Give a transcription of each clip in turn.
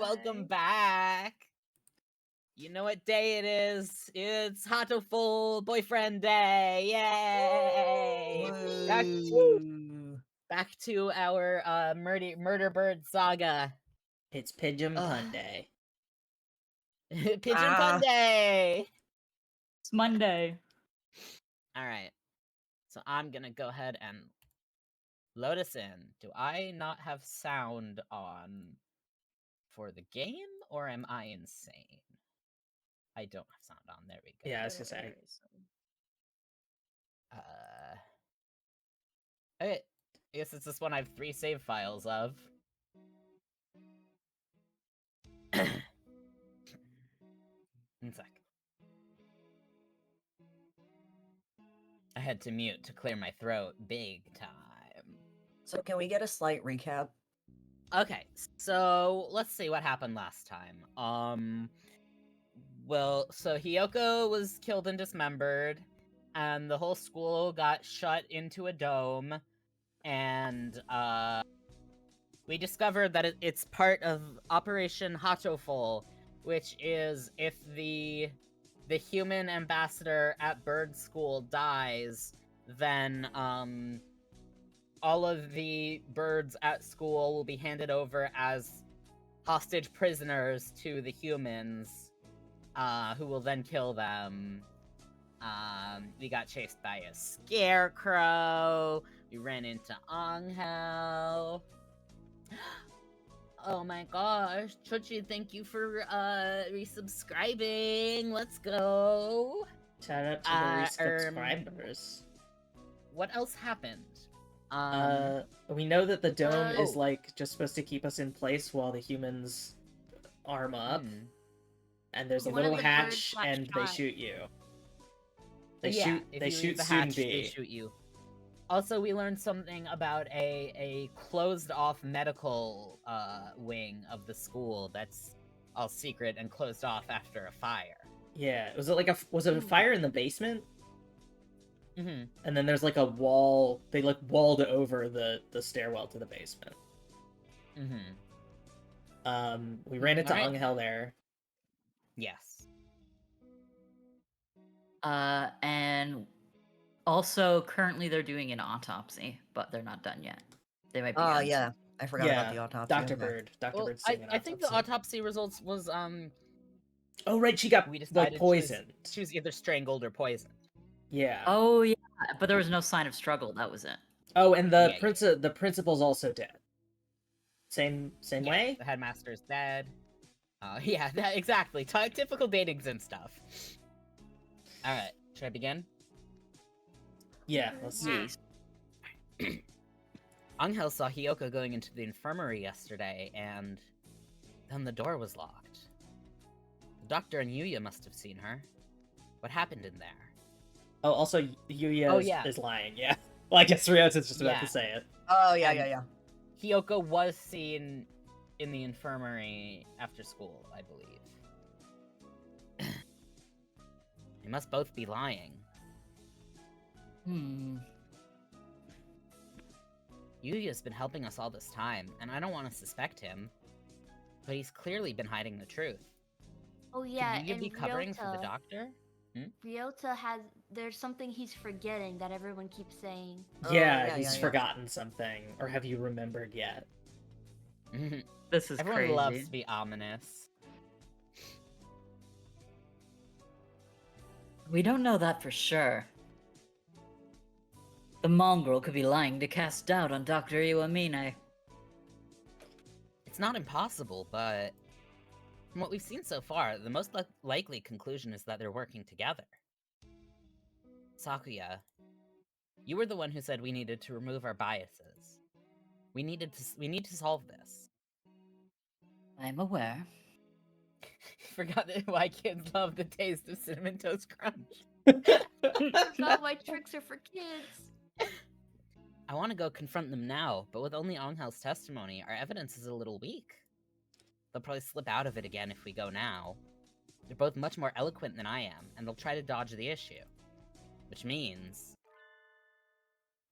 welcome back. You know what day it is? It's Hatoful Boyfriend Day. Yay! Back to our murder bird saga. It's Pigeon Pun Day. Pigeon Pun Day. It's Monday. All right. So I'm gonna go ahead and load us in. Do I not have sound on for the game, or am I insane? I don't have sound on. There we go. Yeah, I was gonna say. Okay. I guess it's this one I have 3 save files of. One sec. I had to mute to clear my throat big time. So can we get a slight recap? Okay, so let's see what happened last time. Well, so Hiyoko was killed and dismembered, and the whole school got shut into a dome, and, we discovered that it's part of Operation Hatoful, which is if the human ambassador at Bird School dies, then, all of the birds at school will be handed over as hostage prisoners to the humans, who will then kill them. We got chased by a scarecrow. We ran into Angel. Oh my gosh, Chochi, thank you for resubscribing. Let's go. Shout out to the subscribers. What else happened? We know that the dome is like just supposed to keep us in place while the humans arm up. And there's a little hatch and they shoot you. They shoot student B. They shoot you. Also, we learned something about a closed-off medical wing of the school that's all secret and closed off after a fire. Yeah, was it a fire in the basement? Mm-hmm. And then there's like a wall. They like walled over the stairwell to the basement. Mm-hmm. We ran into Angel there. Yes. And also currently they're doing an autopsy, but they're not done yet. They might be. Oh yeah, I forgot about the autopsy. Dr. Bird. Dr. Bird's doing an autopsy. I think the autopsy results was Oh right, she got poisoned. She was either strangled or poisoned. Yeah. Oh yeah, but there was no sign of struggle. That was it. Oh, and the the principal's also dead. Same way. The headmaster's dead. Yeah, exactly. Typical datings and stuff. All right, should I begin? Yeah, let's see. Angel saw Hiyoko going into the infirmary yesterday, and then the door was locked. The doctor and Yuya must have seen her. What happened in there? Oh, also, Yuya is lying, yeah. Well, I guess Ryota is just about to say it. Oh, yeah. Hiyoko was seen in the infirmary after school, I believe. They must both be lying. Yuya's been helping us all this time, and I don't want to suspect him. But he's clearly been hiding the truth. Oh yeah, Could Yuya and be covering for the Ryota- doctor? Ryota there's something he's forgetting that everyone keeps saying. Yeah, he's forgotten something. Or have you remembered yet? This is Everyone crazy. loves to be ominous. We don't know that for sure. The mongrel could be lying to cast doubt on Dr. Iwamine. It's not impossible, but from what we've seen so far, the most likely conclusion is that they're working together. Sakuya, you were the one who said we needed to remove our biases. We need to solve this. I'm aware. Forgot why kids love the taste of Cinnamon Toast Crunch. Not why tricks are for kids. I want to go confront them now, but with only Angel's testimony, our evidence is a little weak. They'll probably slip out of it again if we go now. They're both much more eloquent than I am, and they'll try to dodge the issue. Which means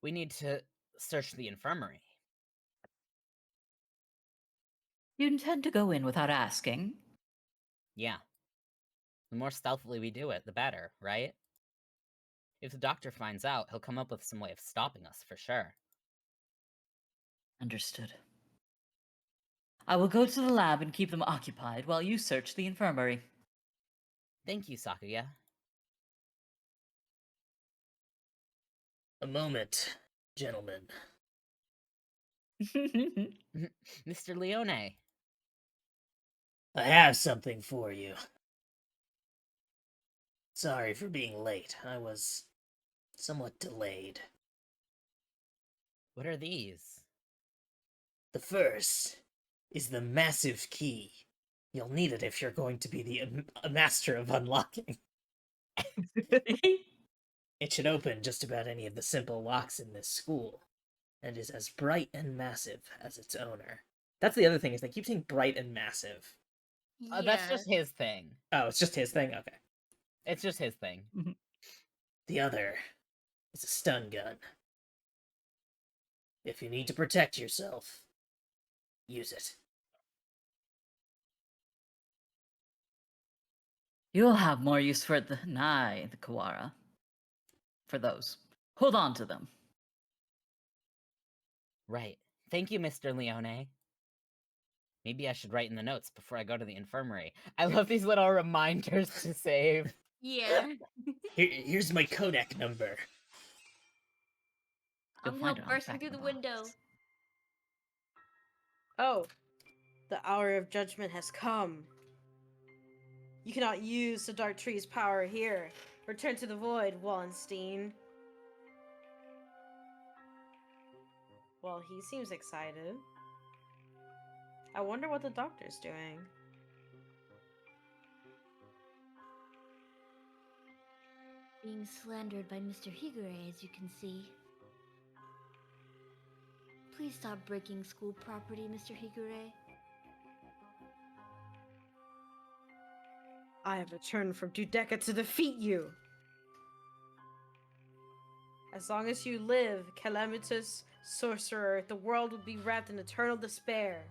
we need to search the infirmary. You intend to go in without asking? Yeah. The more stealthily we do it, the better, right? If the doctor finds out, he'll come up with some way of stopping us, for sure. Understood. I will go to the lab and keep them occupied while you search the infirmary. Thank you, Sakuya. A moment, gentlemen. Mr. Leone. I have something for you. Sorry for being late. I was somewhat delayed. What are these? The first is the massive key. You'll need it if you're going to be a master of unlocking. It should open just about any of the simple locks in this school, and is as bright and massive as its owner. That's the other thing, is they keep saying bright and massive. That's just his thing. Oh, it's just his thing? Okay. It's just his thing. The other is a stun gun. If you need to protect yourself, use it. You'll have more use for it than I, the Kawara. For those. Hold on to them. Right. Thank you, Mr. Leone. Maybe I should write in the notes before I go to the infirmary. I love these little reminders to save. Yeah. Here's my Kodak number. You'll I'm find now it on the bursting back through of the box. window. Oh, the hour of judgment has come. You cannot use the Dark Tree's power here. Return to the void, Wallenstein. Well, he seems excited. I wonder what the doctor's doing. Being slandered by Mr. Higure, as you can see. Please stop breaking school property, Mr. Higure. I have returned from Dudeka to defeat you. As long as you live, calamitous sorcerer, the world will be wrapped in eternal despair.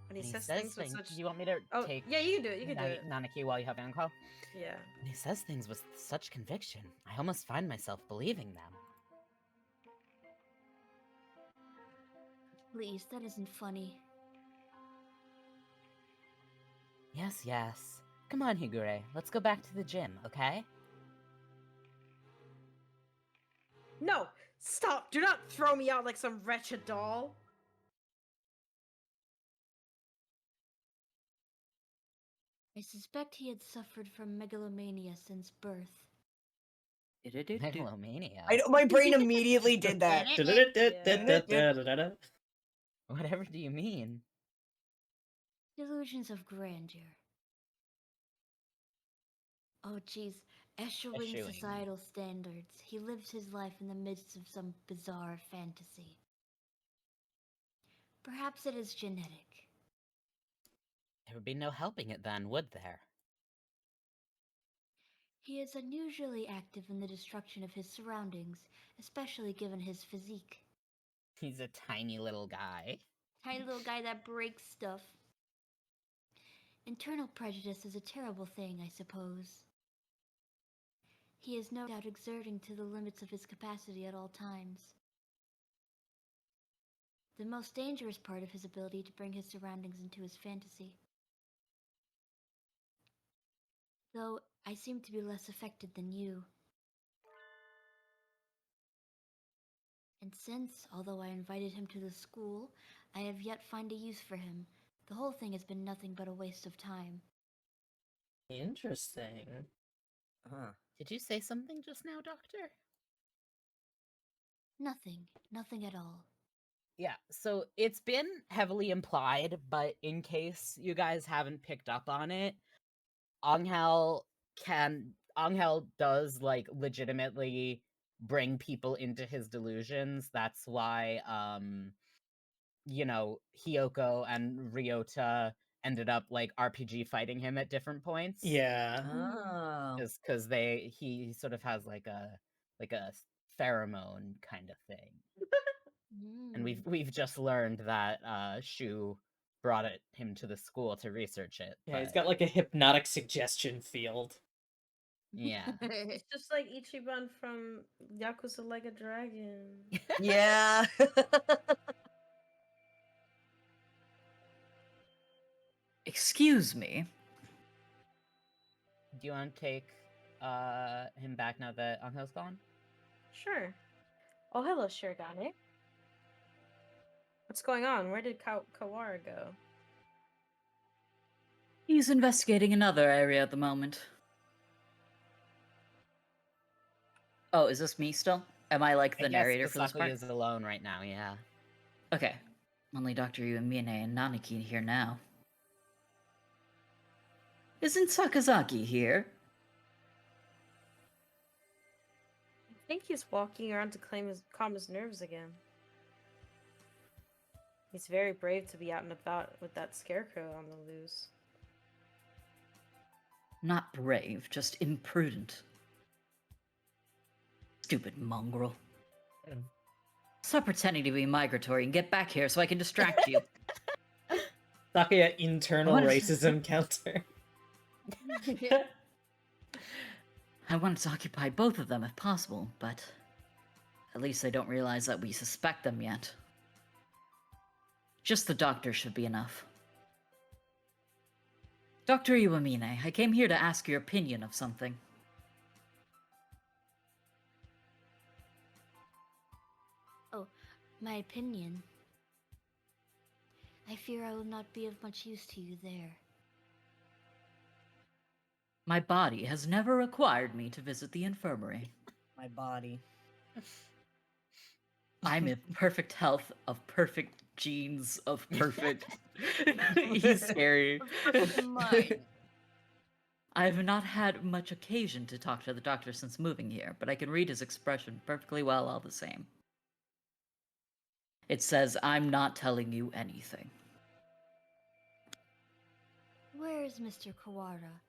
When he says things with such... Do you want me to take... Yeah, you can do it. You can do it. Nanaki while you have Anko? Yeah. When he says things with such conviction, I almost find myself believing them. Please, that isn't funny. Yes, yes. Come on, Higure. Let's go back to the gym, okay? No! Stop! Do not throw me out like some wretched doll! I suspect he had suffered from megalomania since birth. Megalomania. I know, my brain immediately did that. Whatever do you mean? Delusions of grandeur. Oh, jeez. Eschewing societal standards, he lives his life in the midst of some bizarre fantasy. Perhaps it is genetic. There would be no helping it then, would there? He is unusually active in the destruction of his surroundings, especially given his physique. He's a tiny little guy. Tiny little guy that breaks stuff. Internal prejudice is a terrible thing, I suppose. He is no doubt exerting to the limits of his capacity at all times. The most dangerous part of his ability to bring his surroundings into his fantasy. Though I seem to be less affected than you. And since, although I invited him to the school, I have yet found a use for him, the whole thing has been nothing but a waste of time. Interesting. Huh. Did you say something just now, Doctor? Nothing. Nothing at all. Yeah, so it's been heavily implied, but in case you guys haven't picked up on it, Angel does, like, legitimately bring people into his delusions. That's why, you know, Hiyoko and Ryota ended up, like, RPG fighting him at different points. Yeah. Oh. Just because he sort of has, like a pheromone kind of thing. And we've just learned that Shu brought him to the school to research it. Yeah, he's but- got like a hypnotic suggestion field. Yeah. It's just like Ichiban from Yakuza Like a Dragon. Yeah. Excuse me. Do you want to take him back now that Angel's gone? Sure. Oh, hello, Shirogane. What's going on? Where did Kawara go? He's investigating another area at the moment. Oh, is this me still? Am I like I the guess narrator for this Misaki part? is alone right now, yeah. Okay. Only Dr. Uemine and Naniki here now. Isn't Sakazaki here? I think he's walking around to calm his nerves again. He's very brave to be out and about with that scarecrow on the loose. Not brave, just imprudent. Stupid mongrel. Stop pretending to be migratory and get back here so I can distract you. Sakaya internal What is- racism counter. I wanted to occupy both of them if possible, but at least they don't realize that we suspect them yet. Just the doctor should be enough. Dr. Iwamine, I came here to ask your opinion of something. Oh, my opinion. I fear I will not be of much use to you there. My body has never required me to visit the infirmary. My body. I'm in perfect health, of perfect genes, of perfect... He's scary. Mine. I have not had much occasion to talk to the doctor since moving here, but I can read his expression perfectly well all the same. It says, I'm not telling you anything. Where is Mr. Kawara?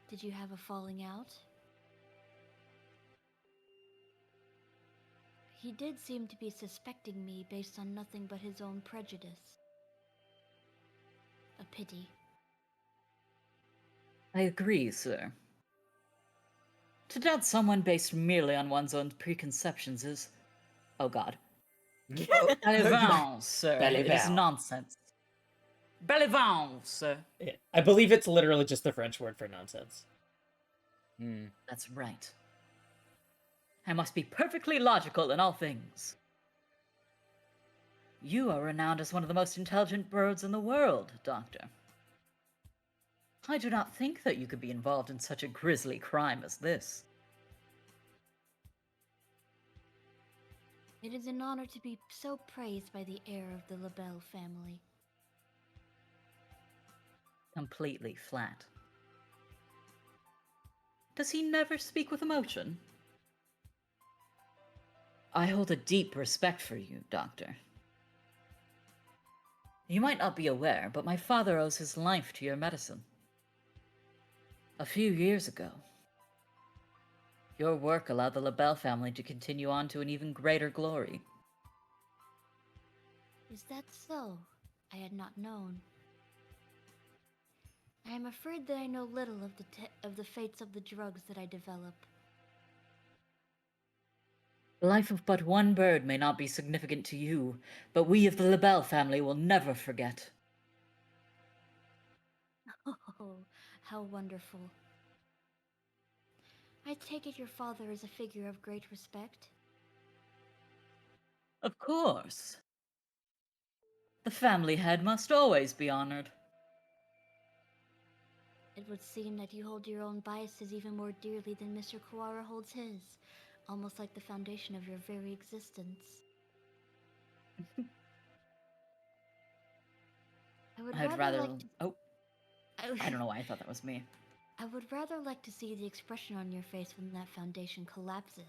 Did you have a falling out? He did seem to be suspecting me based on nothing but his own prejudice. A pity. I agree, sir. To doubt someone based merely on one's own preconceptions is... Oh god. Bellevance, sir. It is Bellevance. nonsense. Bellevance, sir. Yeah, I believe it's literally just the French word for nonsense. Hmm. That's right. I must be perfectly logical in all things. You are renowned as one of the most intelligent birds in the world, Doctor. I do not think that you could be involved in such a grisly crime as this. It is an honor to be so praised by the heir of the LaBelle family. Completely flat. Does he never speak with emotion? I hold a deep respect for you, Doctor. You might not be aware, but my father owes his life to your medicine. A few years ago, your work allowed the LaBelle family to continue on to an even greater glory. Is that so? I had not known. I am afraid that I know little of the fates of the drugs that I develop. The life of but one bird may not be significant to you, but we of the LaBelle family will never forget. Oh, how wonderful. I take it your father is a figure of great respect? Of course. The family head must always be honored. It would seem that you hold your own biases even more dearly than Mr. Kawara holds his, almost like the foundation of your very existence. I'd rather... like to... Oh, I don't know why I thought that was me. I would rather like to see the expression on your face when that foundation collapses.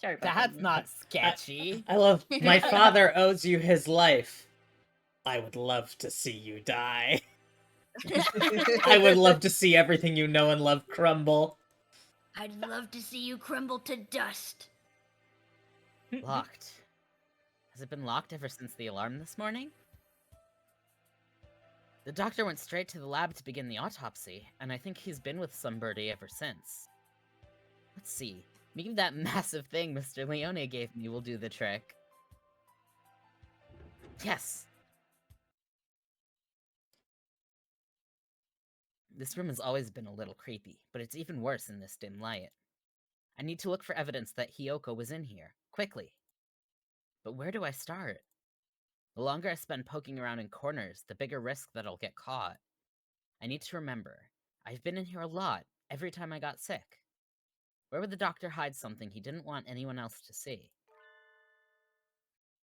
Sorry about That's that. not sketchy. I love, my father owes you his life. I would love to see you die. I would love to see everything you know and love crumble. I'd love to see you crumble to dust. Locked. Has it been locked ever since the alarm this morning? The doctor went straight to the lab to begin the autopsy, and I think he's been with somebody ever since. Let's see. Maybe that massive thing Mr. Leone gave me will do the trick. Yes! This room has always been a little creepy, but it's even worse in this dim light. I need to look for evidence that Hiyoko was in here, quickly. But where do I start? The longer I spend poking around in corners, the bigger risk that I'll get caught. I need to remember, I've been in here a lot, every time I got sick. Where would the doctor hide something he didn't want anyone else to see?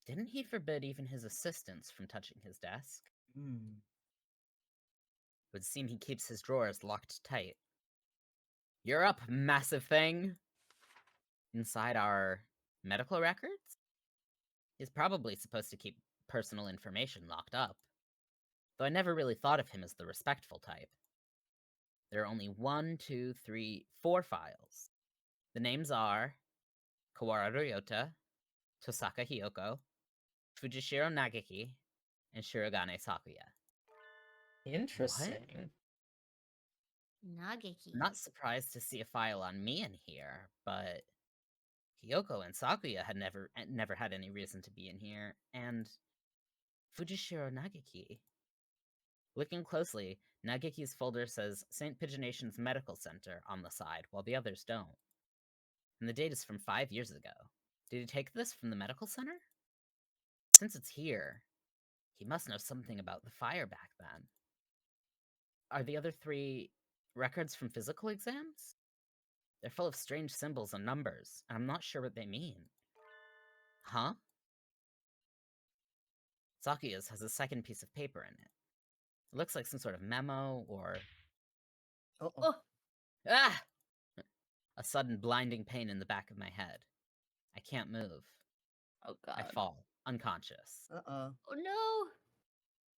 Didn't he forbid even his assistants from touching his desk? It would seem he keeps his drawers locked tight. You're up, massive thing! Inside our medical records? He's probably supposed to keep personal information locked up. Though I never really thought of him as the respectful type. There are only 4 files. The names are Kawara Ryota, Tosaka Hiyoko, Fujishiro Nagaki, and Shirogane Sakuya. Interesting. Nageki. I'm not surprised to see a file on me in here, but Hiyoko and Sakuya had never had any reason to be in here, and Fujishiro Nagaki. Looking closely, Nageki's folder says St. Pigeonation's Medical Center on the side, while the others don't. And the date is from 5 years ago. Did he take this from the medical center? Since it's here, he must know something about the fire back then. Are the other 3 records from physical exams? They're full of strange symbols and numbers, and I'm not sure what they mean. Huh? Sakuya's has a second piece of paper in it. It looks like some sort of memo, or... Uh-oh. Ah! A sudden blinding pain in the back of my head. I can't move. Oh god. I fall, unconscious. Uh-oh. Oh no!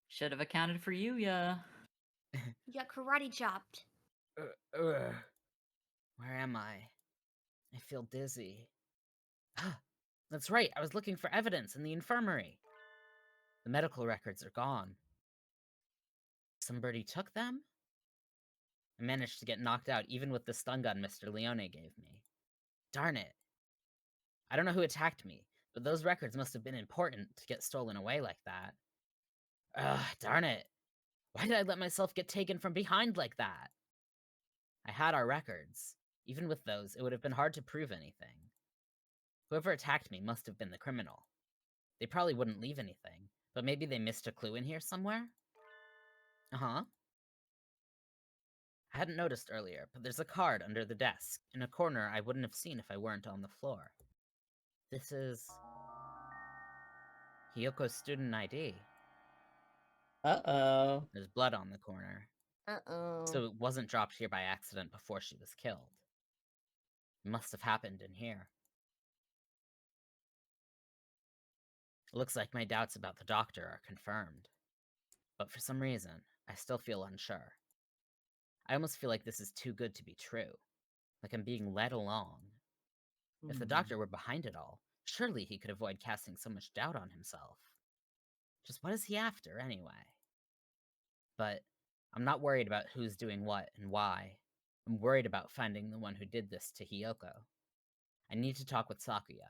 Should have accounted for you, yeah. You got karate chopped. Where am I? I feel dizzy. That's right, I was looking for evidence in the infirmary. The medical records are gone. Somebody took them? I managed to get knocked out even with the stun gun Mr. Leone gave me. Darn it. I don't know who attacked me, but those records must have been important to get stolen away like that. Darn it. Why did I let myself get taken from behind like that? I had our records. Even with those, it would have been hard to prove anything. Whoever attacked me must have been the criminal. They probably wouldn't leave anything, but maybe they missed a clue in here somewhere? Uh-huh. I hadn't noticed earlier, but there's a card under the desk, in a corner I wouldn't have seen if I weren't on the floor. This is... Hiyoko's student ID. Uh-oh. There's blood on the corner. Uh-oh. So it wasn't dropped here by accident before she was killed. It must have happened in here. It looks like my doubts about the doctor are confirmed. But for some reason, I still feel unsure. I almost feel like this is too good to be true. Like I'm being led along. If the doctor were behind it all, surely he could avoid casting so much doubt on himself. Just what is he after, anyway? But I'm not worried about who's doing what and why. I'm worried about finding the one who did this to Hiyoko. I need to talk with Sakuya.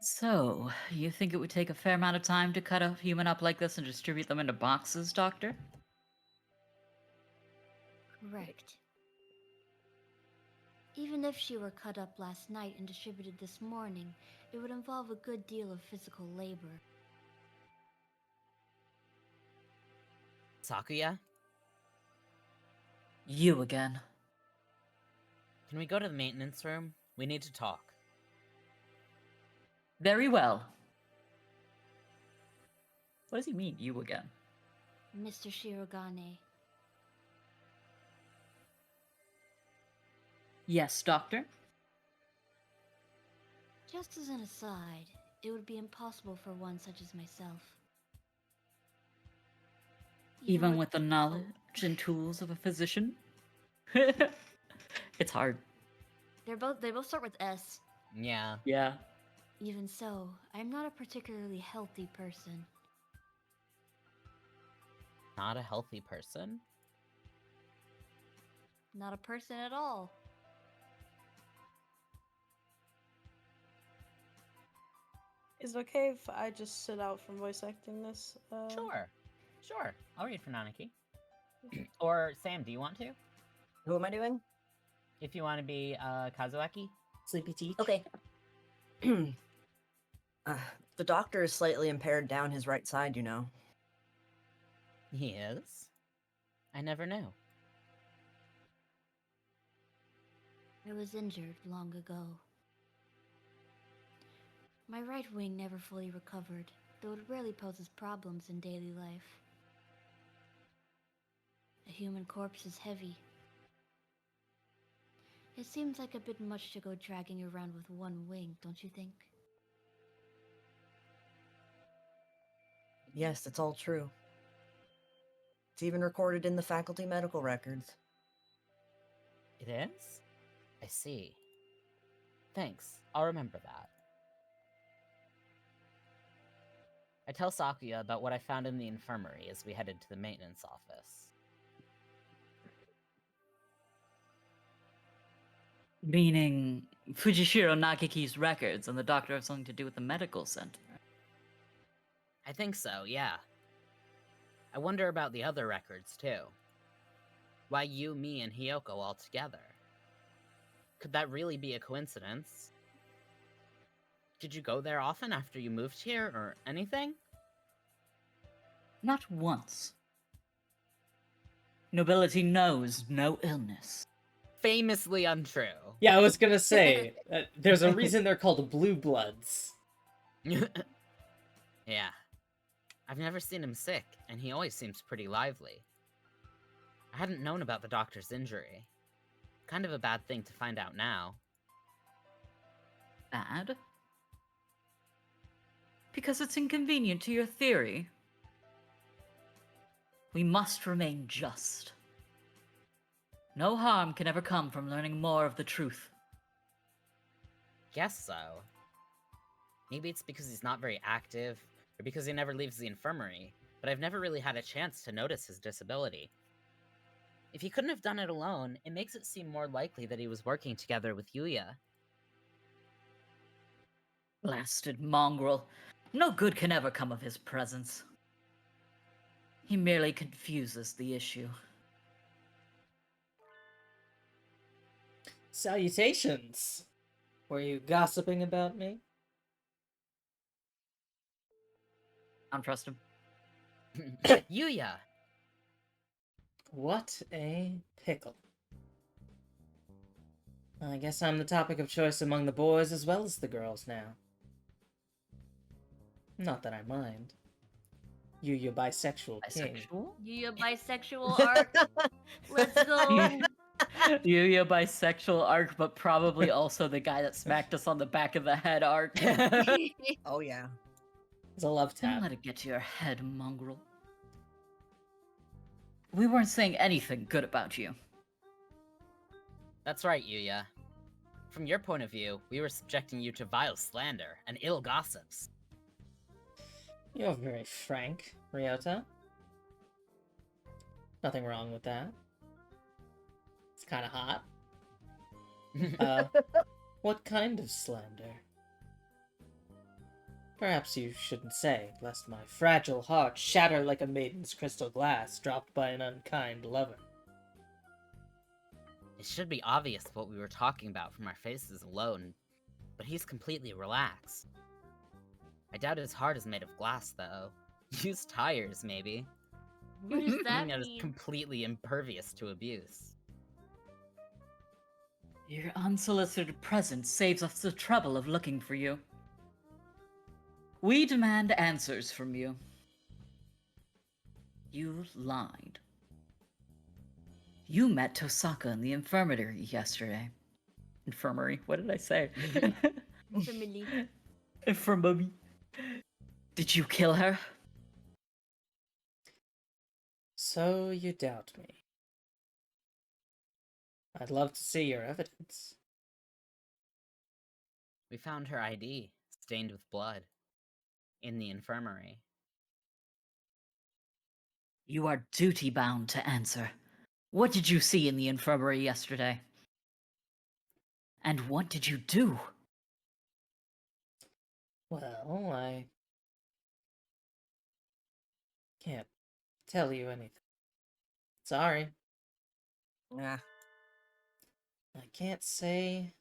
So, you think it would take a fair amount of time to cut a human up like this and distribute them into boxes, Doctor? Correct. Even if she were cut up last night and distributed this morning, it would involve a good deal of physical labor. Sakuya? You again. Can we go to the maintenance room? We need to talk. Very well. What does he mean, you again? Mr. Shirogane. Yes, Doctor? Just as an aside, it would be impossible for one such as myself. Even with the knowledge and tools of a physician? It's hard. They both start with S. Yeah. Yeah. Even so, I'm not a particularly healthy person. Not a healthy person? Not a person at all. Is it okay if I just sit out from voice acting this? Sure. Sure. I'll read for Nanaki. Or Sam, do you want to? Who am I doing? If you want to be Kazuaki? Sleepy Teeth. Okay. The doctor is slightly impaired down his right side, you know. He is? I never knew. I was injured long ago. My right wing never fully recovered, though it rarely poses problems in daily life. A human corpse is heavy. It seems like a bit much to go dragging around with one wing, don't you think? Yes, that's all true. It's even recorded in the faculty medical records. It is? I see. Thanks. I'll remember that. I tell Sakuya about what I found in the infirmary as we headed to the maintenance office. Meaning Fujishiro Nakiki's records and the doctor have something to do with the medical center. I think so, yeah. I wonder about the other records, too. Why you, me, and Hiyoko all together? Could that really be a coincidence? Did you go there often after you moved here, or anything? Not once. Nobility knows no illness. Famously untrue. Yeah, I was gonna say, there's a reason they're called Blue Bloods. Yeah. I've never seen him sick, and he always seems pretty lively. I hadn't known about the doctor's injury. Kind of a bad thing to find out now. Bad? Because it's inconvenient to your theory. We must remain just. No harm can ever come from learning more of the truth. Guess so. Maybe it's because he's not very active, or because he never leaves the infirmary, but I've never really had a chance to notice his disability. If he couldn't have done it alone, it makes it seem more likely that he was working together with Yuya. Blasted mongrel. No good can ever come of his presence. He merely confuses the issue. Salutations! Were you gossiping about me? I don't trust him. Yuya! What a pickle. I guess I'm the topic of choice among the boys as well as the girls now. Not that I mind. You bisexual king. Bisexual? You a bisexual arc? Let's go. Yuya bisexual arc, but probably also the guy that smacked us on the back of the head arc. Oh yeah. It's a love Don't tap. let it get to your head, mongrel. We weren't saying anything good about you. That's right, Yuya. From your point of view, we were subjecting you to vile slander and ill gossips. You're very frank, Ryota. Nothing wrong with that. It's kind of hot. What kind of slander? Perhaps you shouldn't say, lest my fragile heart shatter like a maiden's crystal glass dropped by an unkind lover. It should be obvious what we were talking about from our faces alone, but he's completely relaxed. I doubt his heart is made of glass, though. Use tires, maybe. What does that Something that is mean? completely impervious to abuse. Your unsolicited presence saves us the trouble of looking for you. We demand answers from you. You lied. You met Tosaka in the infirmary yesterday. Infirmary? What did I say? Family. Infirmary. Did you kill her? So you doubt me. I'd love to see your evidence. We found her ID, stained with blood, in the infirmary. You are duty-bound to answer. What did you see in the infirmary yesterday? And what did you do? Well, I can't tell you anything. Sorry. Nah. I can't say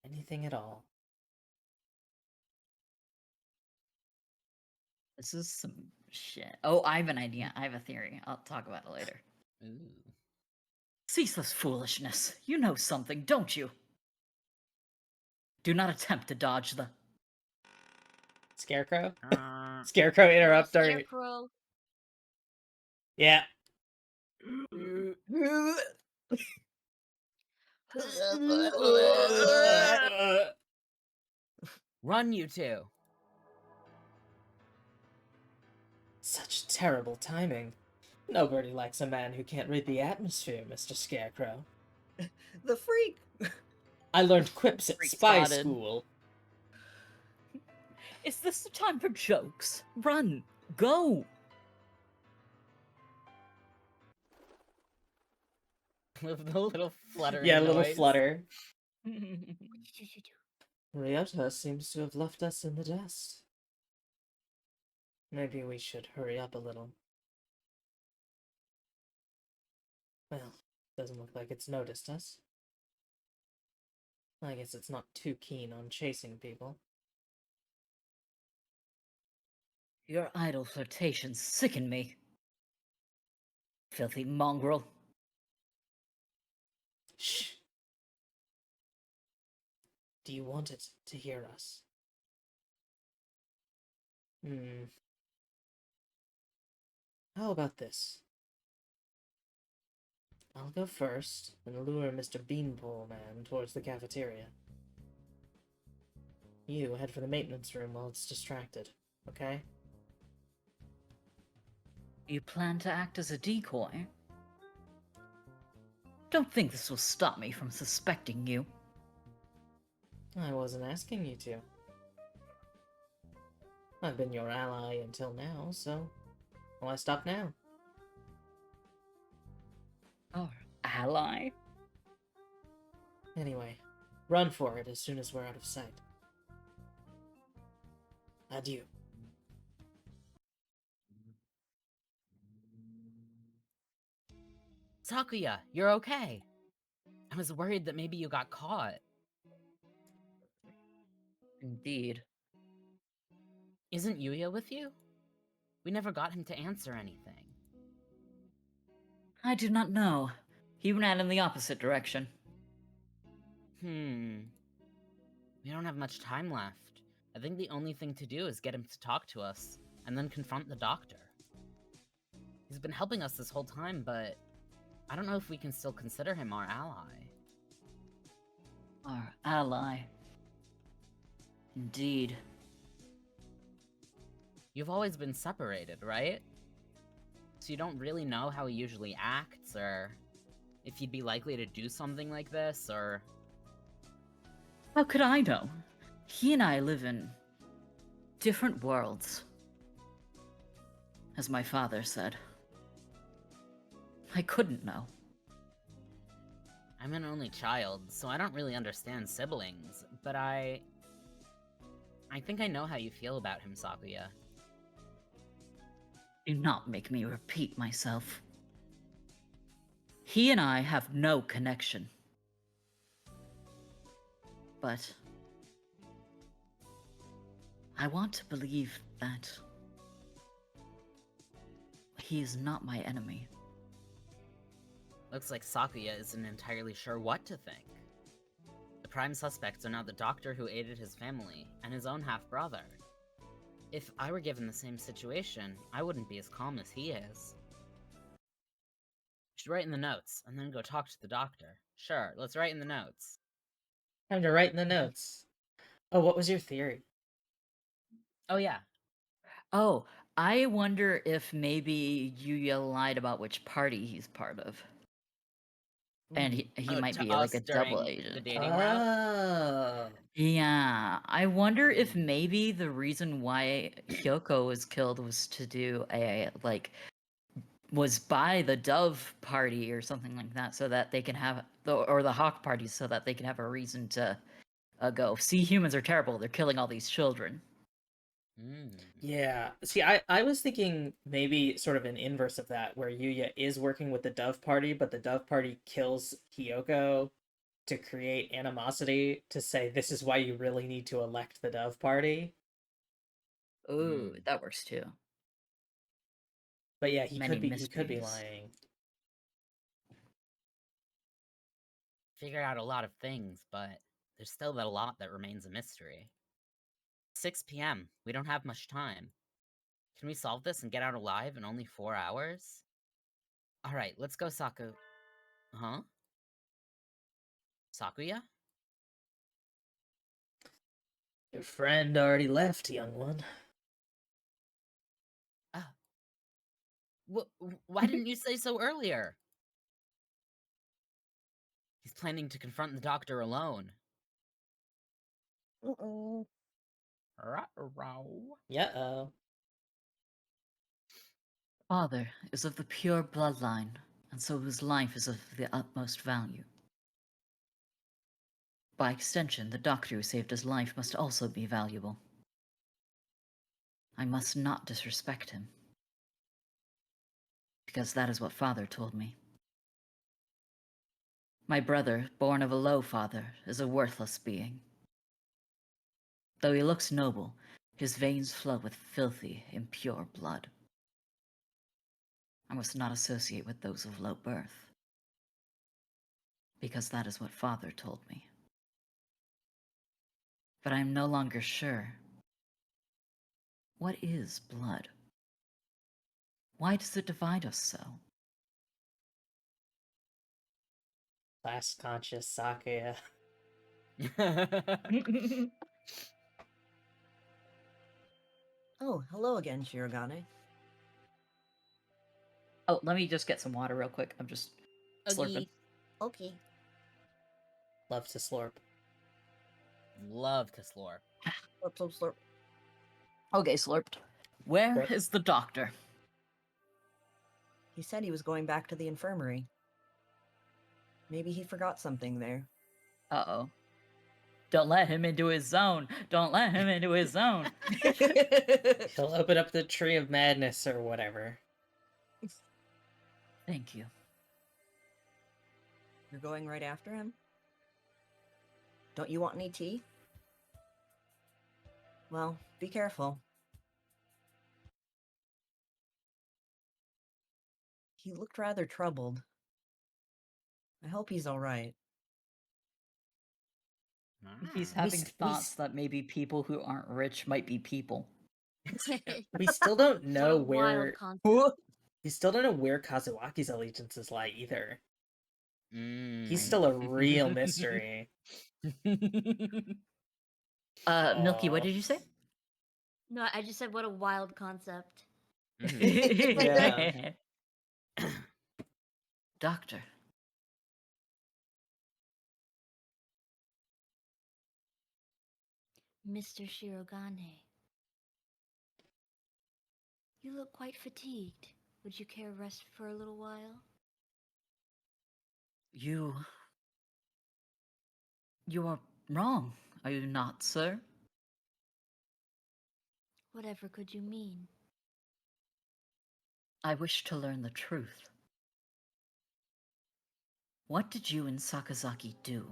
anything at all. This is some shit. Oh, I have an idea. I have a theory. I'll talk about it later. Ooh. Ceaseless foolishness. You know something, don't you? Do not attempt to dodge the... Scarecrow? Uh, Scarecrow interrupt our... Scarecrow. Yeah. Run, you two! Such terrible timing. Nobody likes a man who can't read the atmosphere, Mr. Scarecrow. The freak! I learned quips at Freak spy spotted. school. Is this the time for jokes? Run! Go! With the little fluttering Yeah, a little noise. flutter. What did you do? Ryota seems to have left us in the dust. Maybe we should hurry up a little. Well, doesn't look like it's noticed us. I guess it's not too keen on chasing people. Your idle flirtations sicken me. Filthy mongrel. Shh. Do you want it to hear us? How about this? I'll go first and lure Mr. Beanpole Man towards the cafeteria. You head for the maintenance room while it's distracted, okay? You plan to act as a decoy? Don't think this will stop me from suspecting you. I wasn't asking you to. I've been your ally until now, so why stop now? Our ally? Anyway, run for it as soon as we're out of sight. Adieu. Sakuya, you're okay. I was worried that maybe you got caught. Indeed. Isn't Yuya with you? We never got him to answer anything. I do not know. He ran in the opposite direction. We don't have much time left. I think the only thing to do is get him to talk to us, and then confront the doctor. He's been helping us this whole time, but I don't know if we can still consider him our ally. Our ally. Indeed. You've always been separated, right? So you don't really know how he usually acts, or if he'd be likely to do something like this, or... How could I know? He and I live in different worlds. As my father said. I couldn't know. I'm an only child, so I don't really understand siblings, but I think I know how you feel about him, Sakuya. Do not make me repeat myself. He and I have no connection. But I want to believe that he is not my enemy. Looks like Sakuya isn't entirely sure what to think. The prime suspects are now the doctor who aided his family, and his own half-brother. If I were given the same situation, I wouldn't be as calm as he is. Should write in the notes, and then go talk to the doctor. Sure, let's write in the notes. Time to write in the notes. Oh, what was your theory? Oh yeah. Oh, I wonder if maybe Yuya lied about which party he's part of. And he might to be like us a double during agent. the dating route. Oh. Yeah, I wonder if maybe the reason why Hyoko was killed was to do a was by the Dove party or something like that, so that they can have or the Hawk party, so that they can have a reason to go. See, humans are terrible. They're killing all these children. Yeah. See, I was thinking maybe sort of an inverse of that, where Yuya is working with the Dove Party, but the Dove Party kills Hiyoko to create animosity to say this is why you really need to elect the Dove Party. Ooh, that works too. But yeah, he Many could be mysteries. lying. Figured out a lot of things, but there's still a lot that remains a mystery. 6 p.m. We don't have much time. Can we solve this and get out alive in only 4 hours? Alright, let's go, Saku. Huh? Sakuya? Your friend already left, young one. Why didn't you say so earlier? He's planning to confront the doctor alone. Uh-oh. Yeah-oh. Father is of the pure bloodline, and so his life is of the utmost value. By extension, the doctor who saved his life must also be valuable. I must not disrespect him, because that is what Father told me. My brother, born of a low father, is a worthless being. Though he looks noble, his veins flow with filthy, impure blood. I must not associate with those of low birth, because that is what Father told me. But I am no longer sure. What is blood? Why does it divide us so? Class-conscious Sakuya. Oh, hello again, Shirogane. Oh, let me just get some water real quick. I'm just slurping. Okay. Love to slurp. Love to slurp. Slurp, slurp, slurp. Okay, slurped. Where What? is the doctor? He said he was going back to the infirmary. Maybe he forgot something there. Uh-oh. Don't let him into his zone. Don't let him into his zone. He'll open up the Tree of Madness or whatever. Thank you. You're going right after him? Don't you want any tea? Well, be careful. He looked rather troubled. I hope he's all right. He's having thoughts that maybe people who aren't rich might be people. We still don't know What a wild where... concept. We still don't know where Kazuaki's allegiances lie either. He's Mm. still a real mystery. Milky, what Aw. did you say? No, I just said what a wild concept. Yeah. Doctor. Mr. Shirogane. You look quite fatigued. Would you care rest for a little while? You are wrong, are you not, sir? Whatever could you mean? I wish to learn the truth. What did you and Sakazaki do?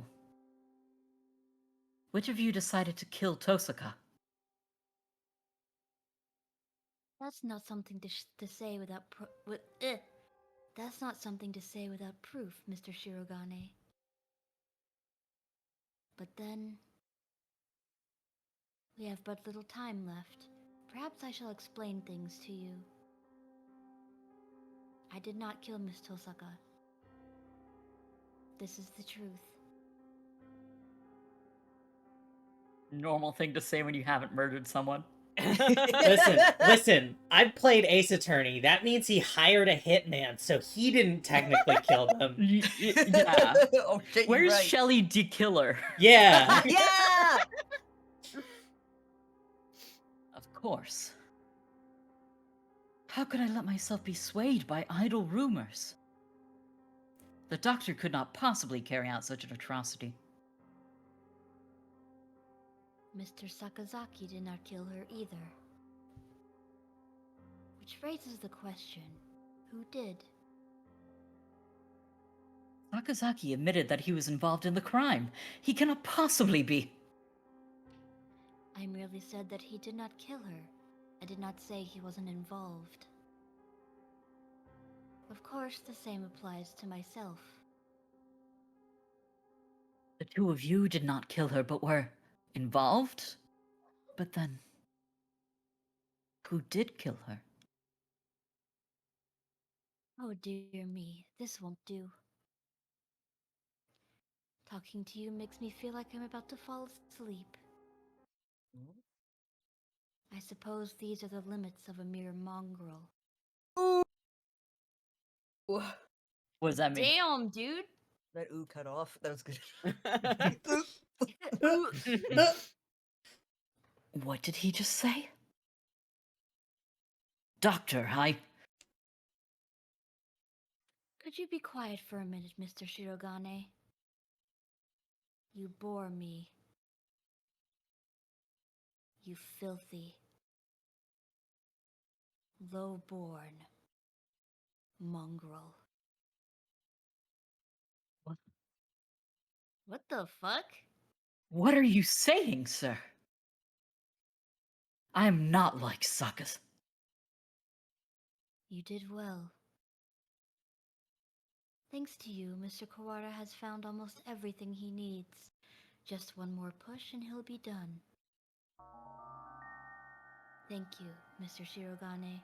Which of you decided to kill Tosaka? That's not something to say without That's not something to say without proof, Mr. Shirogane. But then... we have but little time left. Perhaps I shall explain things to you. I did not kill Miss Tosaka. This is the truth. Normal thing to say when you haven't murdered someone. Listen. I've played Ace Attorney. That means he hired a hitman, so he didn't technically kill them. Yeah. Oh shit, you're Where's right. Shelly D. Killer? Yeah. Yeah! Of course. How could I let myself be swayed by idle rumors? The doctor could not possibly carry out such an atrocity. Mr. Sakazaki did not kill her either. Which raises the question, who did? Sakazaki admitted that he was involved in the crime. He cannot possibly be. I merely said that he did not kill her. I did not say he wasn't involved. Of course, the same applies to myself. The two of you did not kill her, but were involved? But then, who did kill her? Oh dear me, this won't do. Talking to you makes me feel like I'm about to fall asleep. I suppose these are the limits of a mere mongrel. Ooh. What does that mean? Damn, dude! That ooh cut off. That was good. What did he just say? Doctor, Could you be quiet for a minute, Mr. Shirogane? You bore me. You filthy, low-born mongrel. What? What the fuck? What are you saying, sir? I am not like Sakas. You did well. Thanks to you, Mr. Kawara has found almost everything he needs. Just one more push and he'll be done. Thank you, Mr. Shirogane.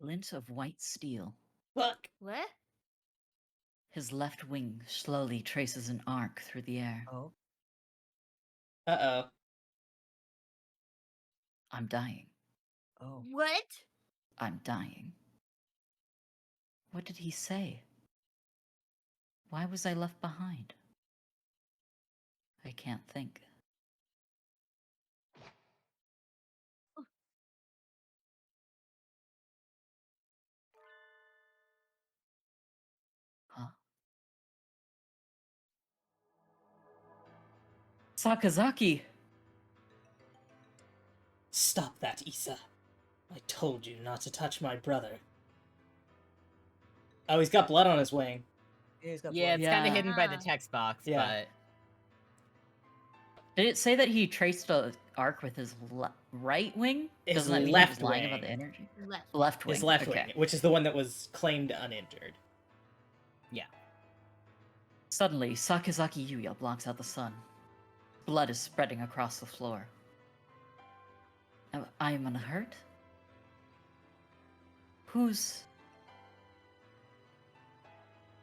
Glint of white steel. Fuck. What? His left wing slowly traces an arc through the air. Oh. Uh-oh. I'm dying. Oh. What? I'm dying. What did he say? Why was I left behind? I can't think. Huh? Sakazaki! Stop that, Issa. I told you not to touch my brother. Oh, he's got blood on his wing. Yeah, he's got Yeah, blood. it's kind of Yeah. hidden by the text box, Yeah. but Did it say that he traced the arc with his right wing? His Doesn't that mean he left was lying about wing. the energy? Left. Left wing. His left okay. wing, which is the one that was claimed uninjured. yeah. Suddenly, Sakazaki Yuya blocks out the sun. Blood is spreading across the floor. I am unhurt? Who's...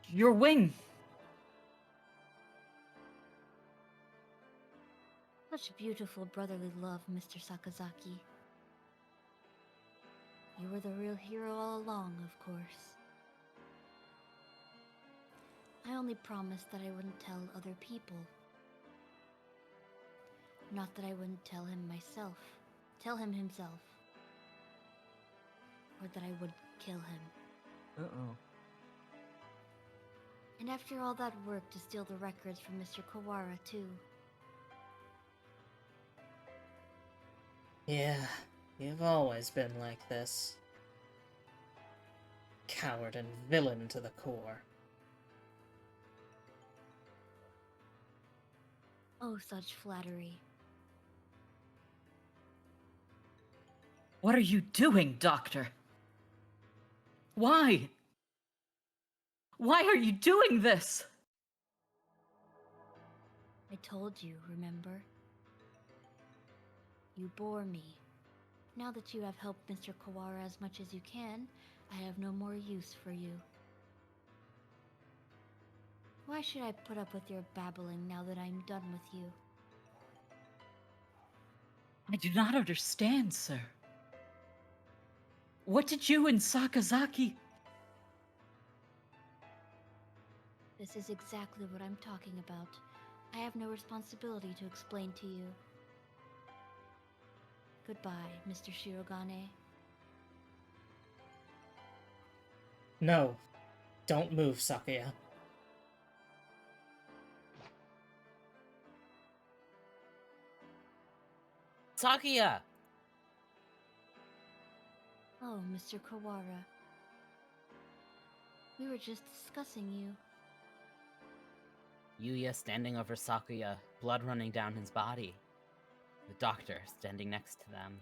Your wing! Such beautiful brotherly love, Mr. Sakazaki. You were the real hero all along, of course. I only promised that I wouldn't tell other people. Not that I wouldn't tell him myself. Tell him himself. Or that I would kill him. Uh-oh. And after all that work to steal the records from Mr. Kawara, too. Yeah, you've always been like this. Coward and villain to the core. Oh, such flattery. What are you doing, Doctor? Why? Why are you doing this? I told you, remember? You bore me. Now that you have helped Mr. Kawara as much as you can, I have no more use for you. Why should I put up with your babbling now that I'm done with you? I do not understand, sir. What did you and Sakazaki... This is exactly what I'm talking about. I have no responsibility to explain to you. Goodbye, Mr. Shirogane. No. Don't move, Sakuya. Sakuya! Oh, Mr. Kawara. We were just discussing you. Yuya standing over Sakuya, blood running down his body. The doctor standing next to them.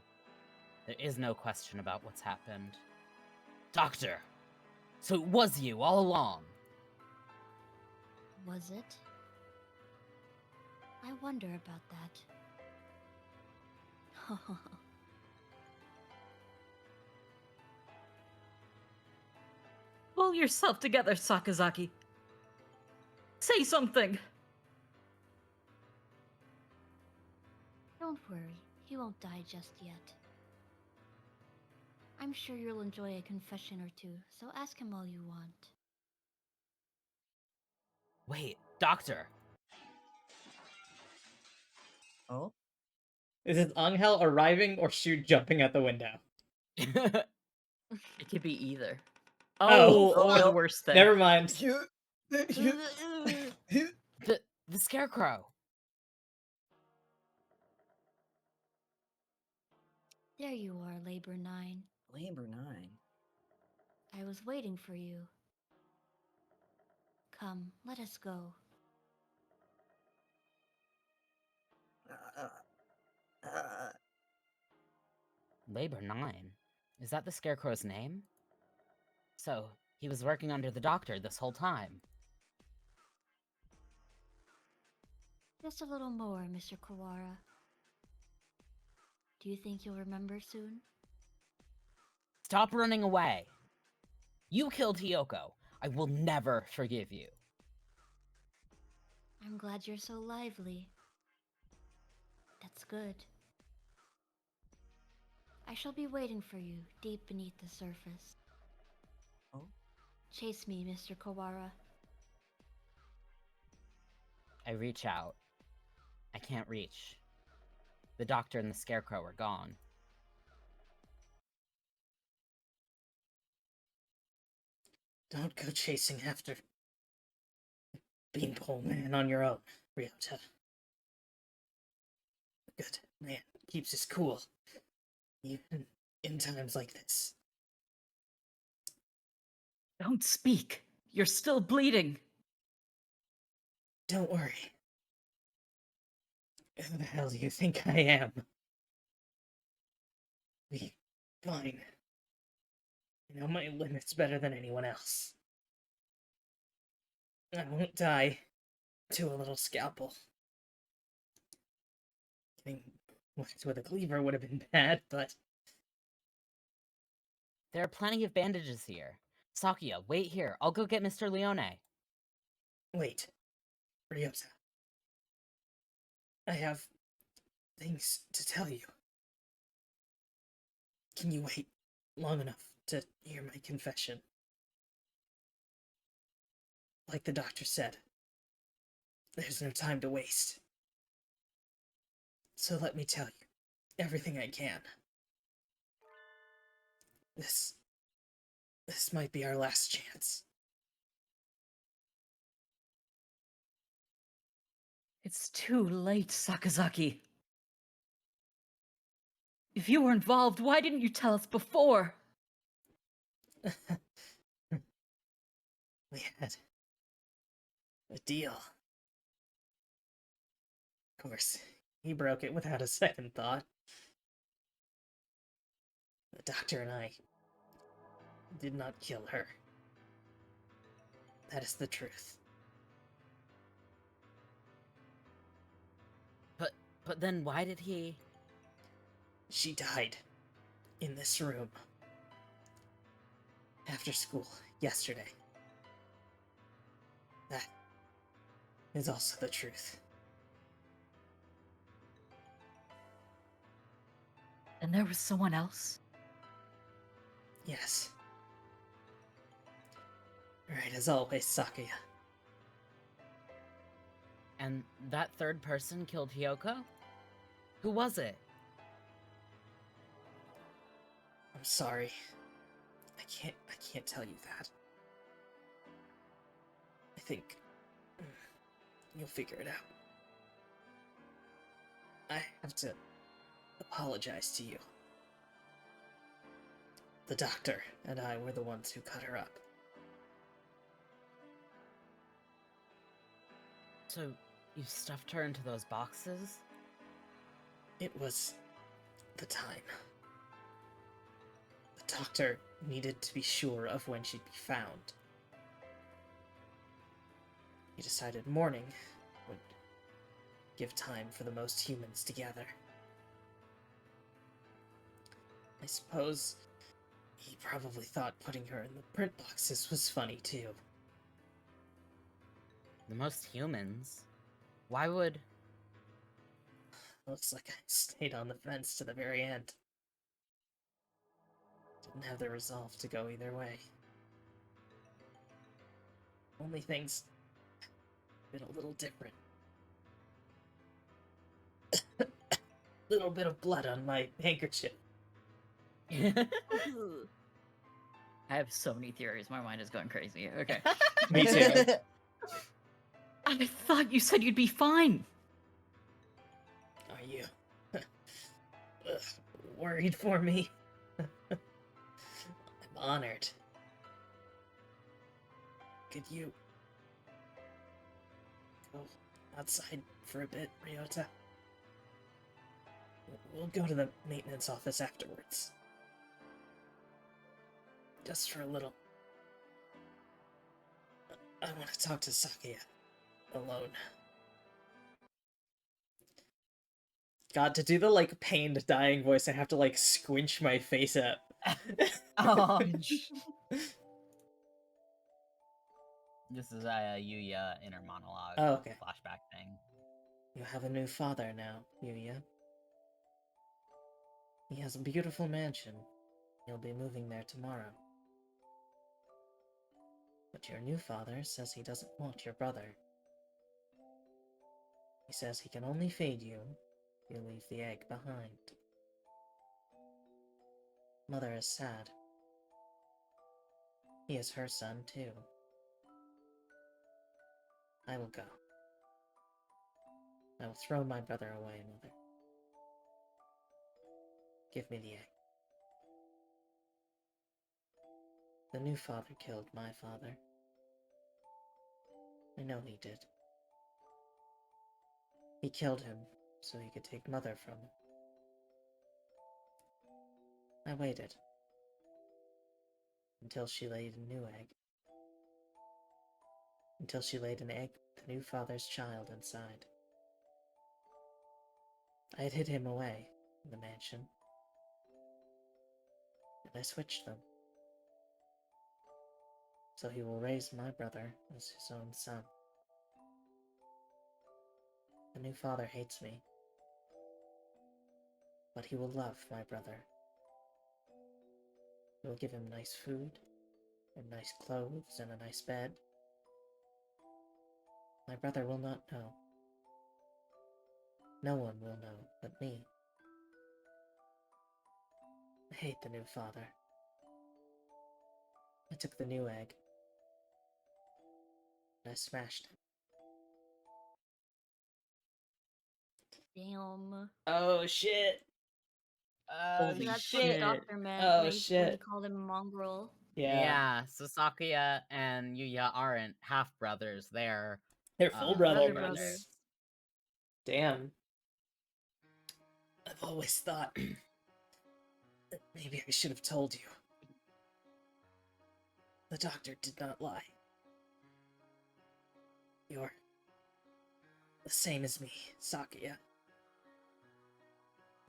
There is no question about what's happened. Doctor! So it was you all along! Was it? I wonder about that. Pull yourself together, Sakazaki. Say something! Don't worry, he won't die just yet. I'm sure you'll enjoy a confession or two, so ask him all you want. Wait, Doctor! Oh? Is it Angel arriving or Shu jumping out the window? It could be either. Oh, Or oh, the worst thing. Never mind. The Scarecrow! There you are, Labor 9. Labor 9. I was waiting for you. Come, let us go. Labor 9? Is that the Scarecrow's name? So, he was working under the Doctor this whole time. Just a little more, Mr. Kawara. Do you think you'll remember soon? Stop running away! You killed Hiyoko. I will never forgive you. I'm glad you're so lively. That's good. I shall be waiting for you deep beneath the surface. Oh? Chase me, Mr. Kawara. I reach out. I can't reach. The Doctor and the Scarecrow are gone. Don't go chasing after Beanpole Man on your own, Ryota. Good man keeps his cool, even in times like this. Don't speak. You're still bleeding. Don't worry. Who the hell do you think I am? Be fine. I know my limits better than anyone else. I won't die to a little scalpel. Getting whacked with a cleaver would have been bad, but... There are plenty of bandages here. Sakuya, wait here. I'll go get Mr. Leone. Wait. Ryota. I have things to tell you. Can you wait long enough to hear my confession? Like the doctor said, there's no time to waste. So let me tell you everything I can. This might be our last chance. It's too late, Sakazaki. If you were involved, why didn't you tell us before? We had a deal. Of course, he broke it without a second thought. The doctor and I did not kill her. That is the truth. But then why did he... She died in this room after school yesterday. That is also the truth. And there was someone else? Yes. Right, as always, Sakuya. And that third person killed Hyoko? Who was it? I'm sorry. I can't tell you that. I think you'll figure it out. I have to apologize to you. The doctor and I were the ones who cut her up. So, you stuffed her into those boxes? It was the time. The doctor needed to be sure of when she'd be found. He decided morning would give time for the most humans to gather. I suppose he probably thought putting her in the print boxes was funny too. The most humans? Why would... Looks like I stayed on the fence to the very end. Didn't have the resolve to go either way. Only things been a little different. Little bit of blood on my handkerchief. I have so many theories. My mind is going crazy. Okay. Me too. I thought you said you'd be fine. Are you worried for me? I'm honored. Could you go outside for a bit, Ryota? We'll go to the maintenance office afterwards. Just for a little. I want to talk to Sakuya. Alone. God, to do the, like, pained, dying voice, I have to, like, squinch my face up. Oh, this is a Yuya inner monologue Oh, okay. flashback thing. You have a new father now, Yuya. He has a beautiful mansion. He'll be moving there tomorrow. But your new father says he doesn't want your brother. He says he can only feed you if you leave the egg behind. Mother is sad. He is her son, too. I will go. I will throw my brother away, Mother. Give me the egg. The new father killed my father. I know he did. He killed him so he could take Mother from him. I waited until she laid a new egg. Until she laid an egg with the new father's child inside. I had hid him away in the mansion, and I switched them. So he will raise my brother as his own son. The new father hates me, but he will love my brother. He will give him nice food, and nice clothes, and a nice bed. My brother will not know. No one will know but me. I hate the new father. I took the new egg, and I smashed it. Damn. Oh shit! Holy That's shit. what Doctor meant Oh, when he shit. called him mongrel. Yeah. So Sakuya and Yuya aren't half brothers, they're They're full brother brothers. brothers. Damn. I've always thought that maybe I should have told you. The doctor did not lie. You're the same as me, Sakuya.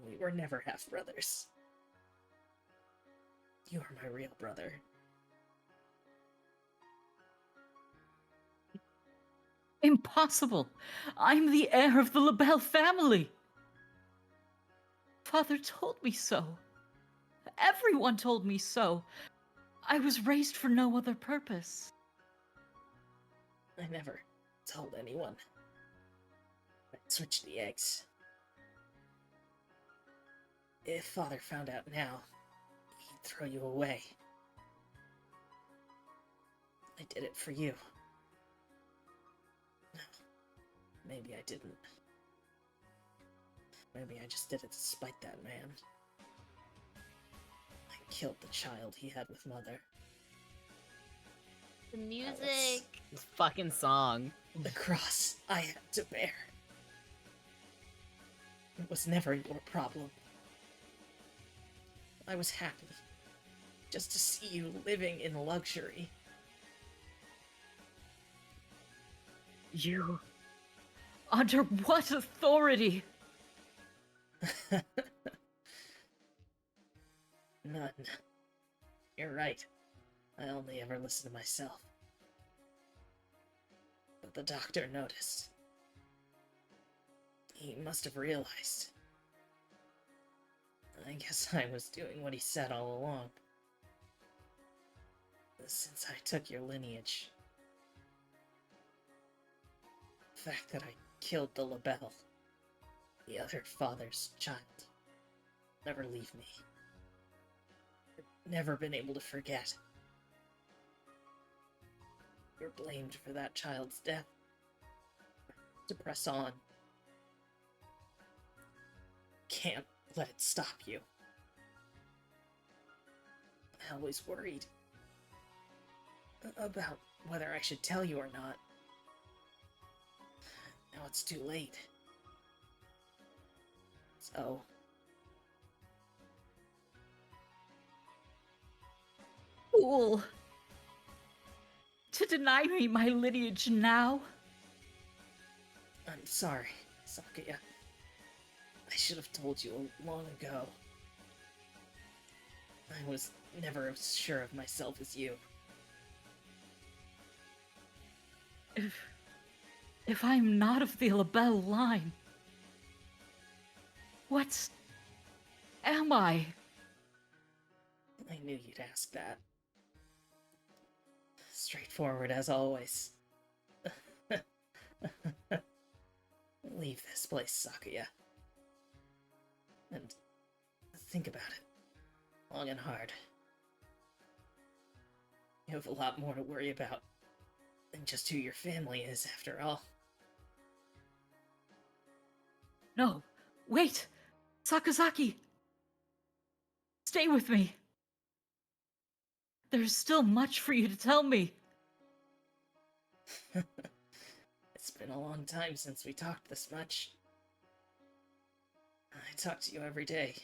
We were never half-brothers. You are my real brother. Impossible! I'm the heir of the LaBelle family! Father told me so. Everyone told me so. I was raised for no other purpose. I never told anyone. I switched the eggs. If Father found out now, he'd throw you away. I did it for you. No, maybe I didn't. Maybe I just did it to spite that man. I killed the child he had with Mother. The music. This fucking song. The cross I had to bear. It was never your problem. I was happy just to see you living in luxury. You... Under what authority? None. You're right. I only ever listen to myself. But the doctor noticed. He must have realized. I guess I was doing what he said all along. Since I took your lineage. The fact that I killed the LaBelle, the other father's child, never leave me. I've never been able to forget. You're blamed for that child's death. To press on. Can't let it stop you. I always worried about whether I should tell you or not. Now it's too late. So... Fool! To deny me my lineage now? I'm sorry, Sakuya. I should have told you long ago. I was never as sure of myself as you. If I'm not of the LaBelle line, what am I? I knew you'd ask that. Straightforward as always. Leave this place, Sakuya. And think about it. Long and hard. You have a lot more to worry about than just who your family is, after all. No, wait! Sakazaki! Stay with me! There's still much for you to tell me. It's been a long time since we talked this much. I talked to you every day,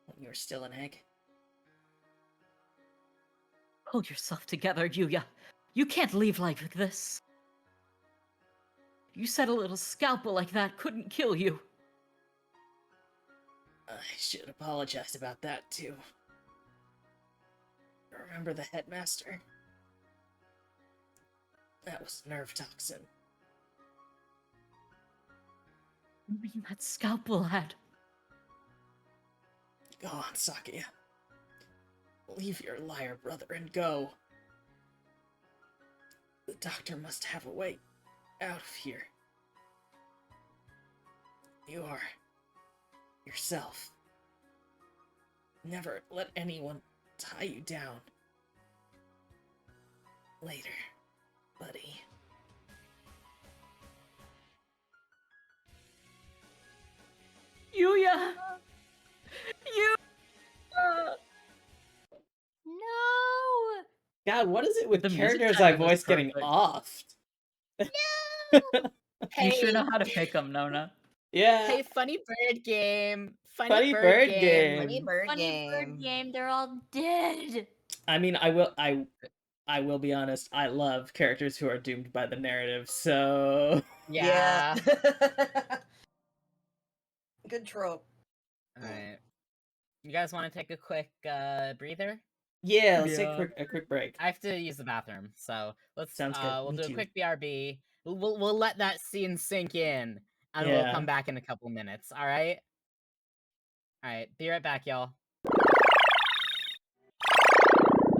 when you were still an egg. Pull yourself together, Yuya. You can't leave like this. You said a little scalpel like that couldn't kill you. I should apologize about that, too. Remember the headmaster? That was nerve toxin. You mean that scalpel had? Go on, Sakuya. Leave your liar brother and go. The doctor must have a way out of here. You are yourself. Never let anyone tie you down. Later, buddy. Yuya! You! No! God, what is it with The music characters I timing was voice getting perfect. offed? No! You sure know how to pick them, Nona. Yeah. Hey, funny bird game. Funny bird game. Funny bird Funny game. bird game, they're all dead. I mean, I will be honest, I love characters who are doomed by the narrative, so... Yeah. Good trope. Alright. You guys want to take a quick breather? Yeah, let's Yeah. take a quick break. I have to use the bathroom, so let's Sounds good. we'll Me do too. a quick BRB. We'll let that scene sink in, and we'll Yeah. come back in a couple minutes. All right. Alright, be right back, y'all.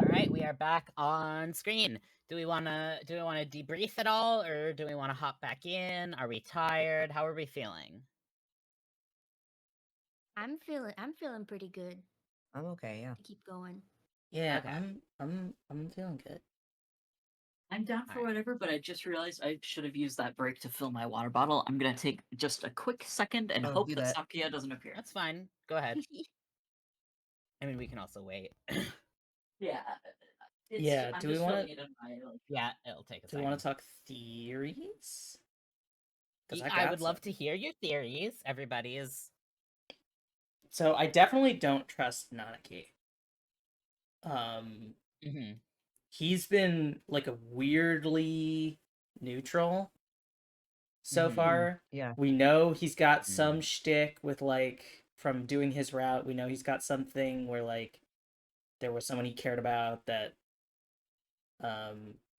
Alright, we are back on screen. Do we wanna debrief at all, or do we wanna hop back in? Are we tired? How are we feeling? I'm feeling pretty good I'm okay, yeah. to keep going. Yeah, Okay. I'm feeling good. I'm down for Alright. whatever, but I just realized I should have used that break to fill my water bottle. I'm gonna take just a quick second and Oh, hope do that that. Sakia doesn't appear. That's fine. Go ahead. I mean, we can also wait. Yeah. Yeah, I'm do we just wanna- filling it in my like. Yeah, it'll take a Do we second. want to talk theories? 'Cause I got would love some. to hear your theories. Everybody is... So I definitely don't trust Nanaki. Mhm. He's been like a weirdly neutral so Mhm. far. Yeah. We know he's got some shtick with like from doing his route. We know he's got something where like there was someone he cared about that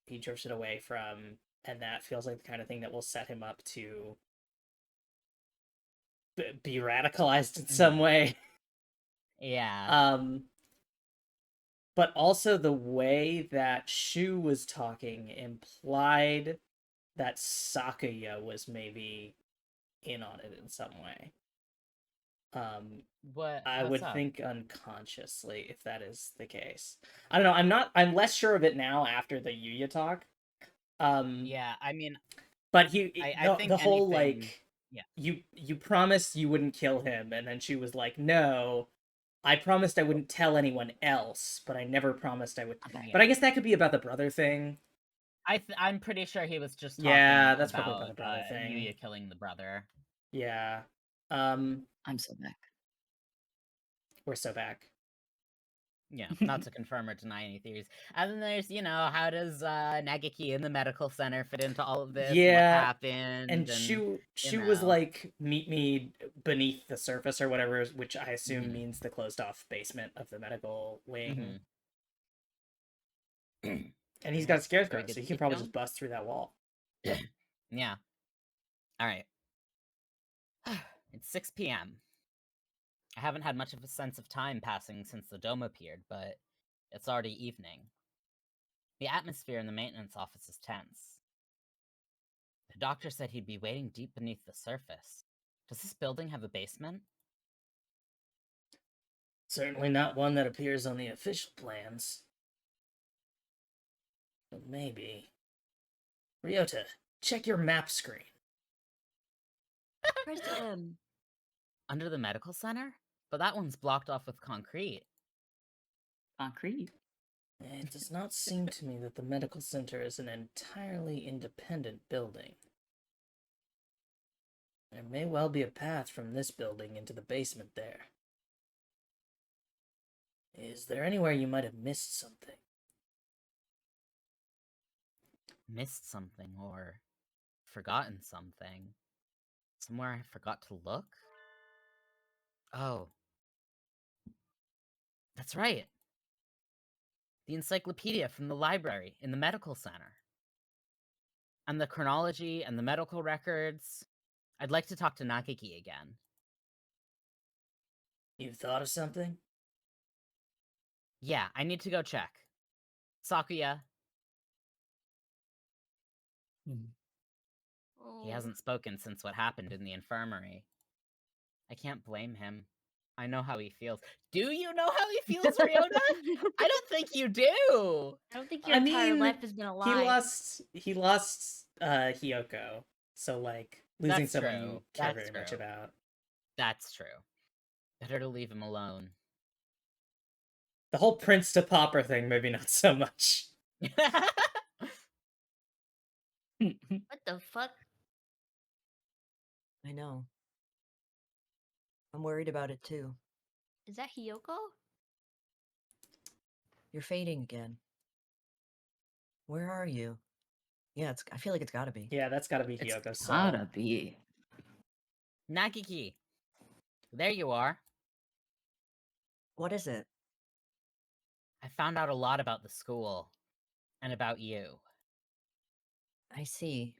he drifted away from, and that feels like the kind of thing that will set him up to be radicalized in some way. Yeah. But also the way that Shu was talking implied that Sakuya was maybe in on it in some way. What? I How would so? think unconsciously if that is the case. I don't know. I'm less sure of it now after the Yuya talk. Yeah, I mean, But I think the whole anything... like Yeah. you promised you wouldn't kill him, and then she was like, "No, I promised I wouldn't tell anyone else, but I never promised I would." Okay. But I guess that could be about the brother thing. I'm pretty sure he was just talking Yeah, that's probably about about the brother thing. Yuya killing the brother. Yeah. I'm so back. We're so back. Yeah, not to confirm or deny any theories. And then there's, how does Nagiki in the medical center fit into all of this? What Yeah, happened? and Shu was like, "Meet me beneath the surface" or whatever, which I assume means the closed off basement of the medical wing. And he's got a scarecrow, so he can probably just bust through that wall. Yeah. All right. It's 6 p.m. I haven't had much of a sense of time passing since the dome appeared, but it's already evening. The atmosphere in the maintenance office is tense. The doctor said he'd be waiting deep beneath the surface. Does this building have a basement? Certainly not one that appears on the official plans. But maybe. Ryota, check your map screen. Press M. Under the medical center? But that one's blocked off with concrete. Concrete. It does not seem to me that the medical center is an entirely independent building. There may well be a path from this building into the basement there. Is there anywhere you might have missed something? Missed something or forgotten something. Somewhere I forgot to look? Oh. That's right. The encyclopedia from the library in the medical center. And the chronology and the medical records. I'd like to talk to Nakiki again. You've thought of something? Yeah, I need to go check. Sakuya. He hasn't spoken since what happened in the infirmary. I can't blame him. I know how he feels. Do you know how he feels, Ryota? I don't think you do! I don't think your entire life has been a lie. He lost Hiyoko. So like losing That's someone true. you care That's very much true. about. That's true. Better to leave him alone. The whole Prince to Pauper thing, maybe not so much. What the fuck? I know. I'm worried about it too. Is that Hiyoko? You're fading again. Where are you? Yeah, I feel like it's gotta be. Yeah, that's gotta be It's Hiyoko's soul. gotta be. Nakiki. There you are. What is it? I found out a lot about the school. And about you. I see.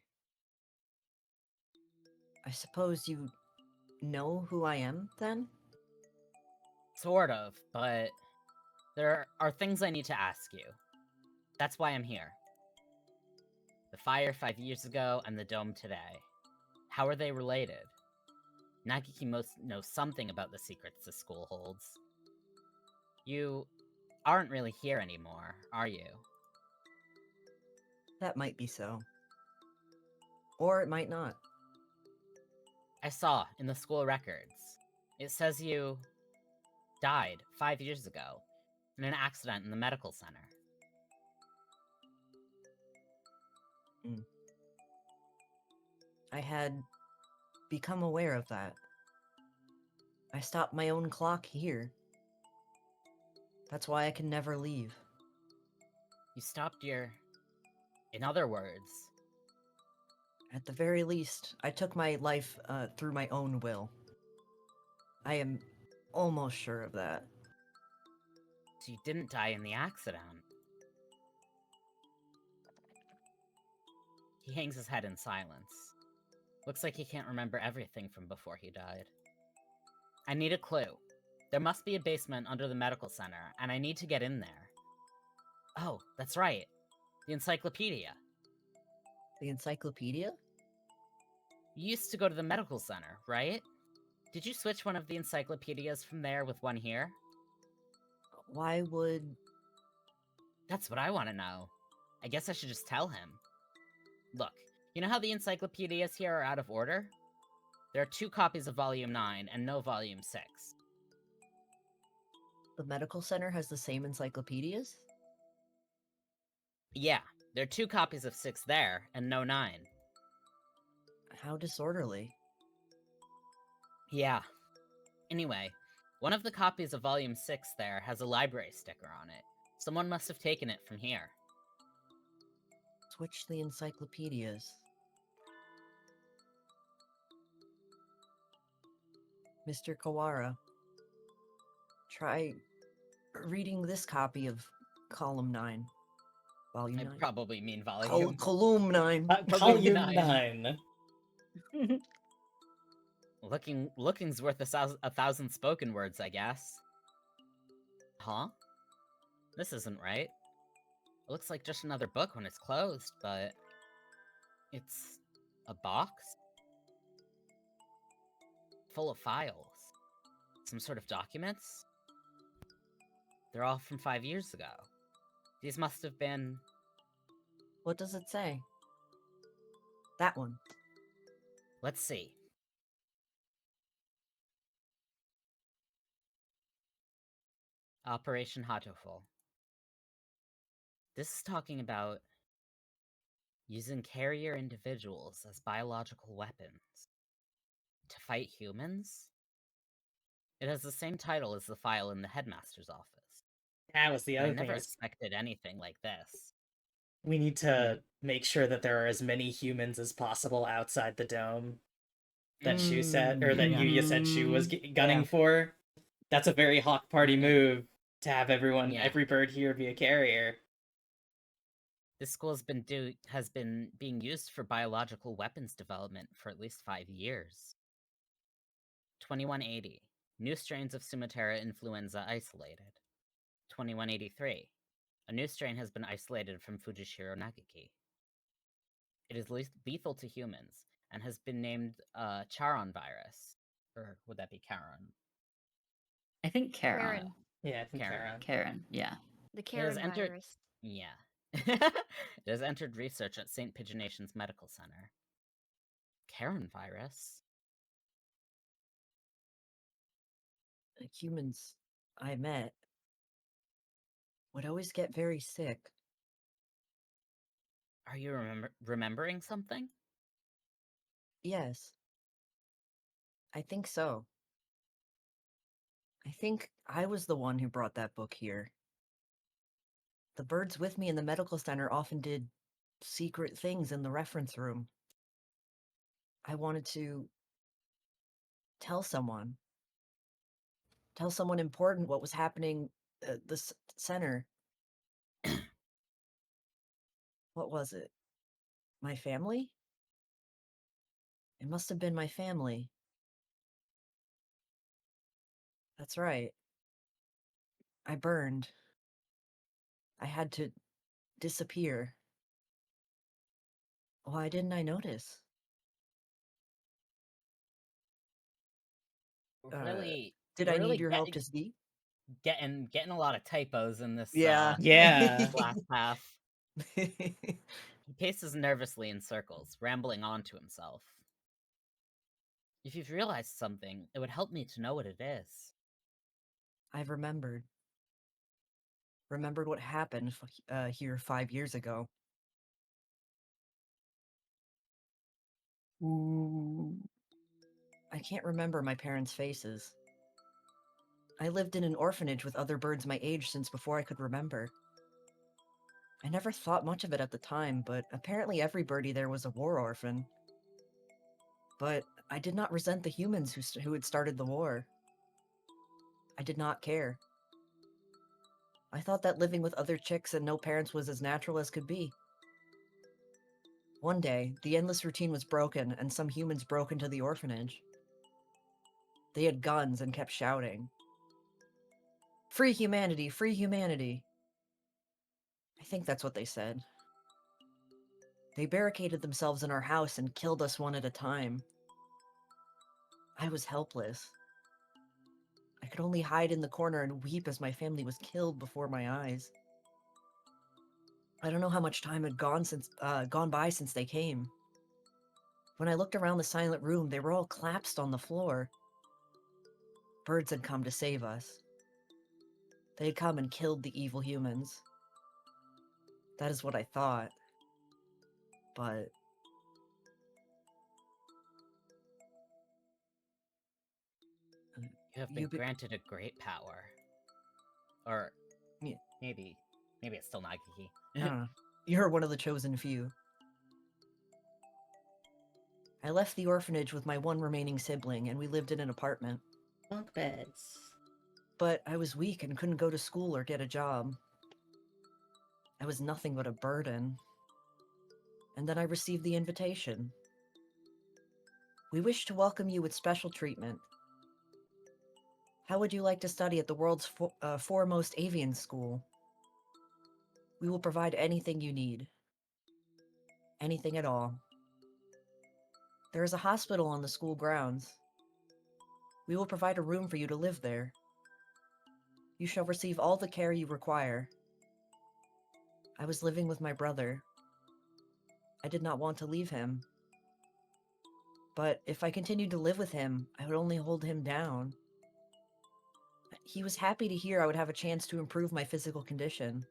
I suppose you know who I am, then? Sort of, but there are things I need to ask you. That's why I'm here. The fire 5 years ago and the dome today. How are they related? Nagiki most knows something about the secrets the school holds. You aren't really here anymore, are you? That might be so. Or it might not. I saw in the school records. It says you died 5 years ago in an accident in the medical center. I had become aware of that. I stopped my own clock here. That's why I can never leave. You stopped your... In other words, At the very least, I took my life through my own will. I am almost sure of that. so you didn't die in the accident. He hangs his head in silence. Looks like he can't remember everything from before he died. I need a clue. There must be a basement under the medical center, and I need to get in there. Oh, that's right. The encyclopedia. The encyclopedia? You used to go to the medical center, right? Did you switch one of the encyclopedias from there with one here? Why would... That's what I want to know. I guess I should just tell him. Look, you know how the encyclopedias here are out of order? There are 2 copies of Volume 9 and no Volume 6. The medical center has the same encyclopedias? Yeah, there are 2 copies of 6 there and no 9. How disorderly. Yeah. Anyway, one of the copies of Volume 6 there has a library sticker on it. Someone must have taken it from here. Switch the encyclopedias. Mr. Kawara, try reading this copy of Column 9. Volume I 9? probably mean Volume. Column 9. Volume nine. 9. Looking's worth a thousand spoken words, I guess. Huh? This isn't right. It looks like just another book when it's closed, but... It's... a box? Full of files. Some sort of documents? They're all from 5 years ago. These must have been... What does it say? That one. Let's see. Operation Hatoful. This is talking about using carrier individuals as biological weapons to fight humans? It has the same title as the file in the headmaster's office. That was the I other thing. never Is expected anything like this. we need to make sure that there are as many humans as possible outside the dome that Shu said, or that Yuya said Shu was gunning for. That's a very Hawk Party move to have everyone, every bird here be a carrier. This school has been being used for biological weapons development for at least 5 years. 2180. New strains of Sumatera influenza isolated. 2183. A new strain has been isolated from Fujishiro Nagaki. It is lethal to humans, and has been named Charon virus. Or would that be Charon? I think Karen. Karen. Yeah, I think Karen. Karen, yeah. The Karen entered- virus. Yeah. It has entered research at St. Pigeonation's Medical Center. Karen virus? The humans I met would always get very sick. Are you remembering something? Yes. I think so. I think I was the one who brought that book here. The birds with me in the medical center often did secret things in the reference room. I wanted to tell someone important what was happening at the center. What was it? My family? It must have been my family. That's right. I burned. I had to disappear. Why didn't I notice? Really, Did we're I need really your help to see? getting a lot of typos in this Yeah. Yeah. last half. He paces nervously in circles, rambling on to himself. If you've realized something, it would help me to know what it is. I've remembered. Remembered what happened here 5 years ago. Ooh. I can't remember my parents' faces. I lived in an orphanage with other birds my age since before I could remember. I never thought much of it at the time, but apparently every birdie there was a war orphan. But I did not resent the humans who had started the war. I did not care. I thought that living with other chicks and no parents was as natural as could be. One day, the endless routine was broken, and some humans broke into the orphanage. They had guns and kept shouting, "Free humanity! Free humanity!" I think that's what they said. They barricaded themselves in our house and killed us one at a time. I was helpless. I could only hide in the corner and weep as my family was killed before my eyes. I don't know how much time had gone by since they came. When I looked around the silent room, they were all collapsed on the floor. Birds had come to save us. They had come and killed the evil humans. That is what I thought. But You have been granted a great power. Or Yeah. maybe it's still Nagiki. I don't know. You're one of the chosen few. I left the orphanage with my one remaining sibling, and we lived in an apartment. Bunk beds. But I was weak and couldn't go to school or get a job. I was nothing but a burden. And then I received the invitation. We wish to welcome you with special treatment. How would you like to study at the world's foremost avian school? We will provide anything you need. Anything at all. There is a hospital on the school grounds. We will provide a room for you to live there. You shall receive all the care you require. I was living with my brother. I did not want to leave him. But if I continued to live with him, I would only hold him down. He was happy to hear I would have a chance to improve my physical condition.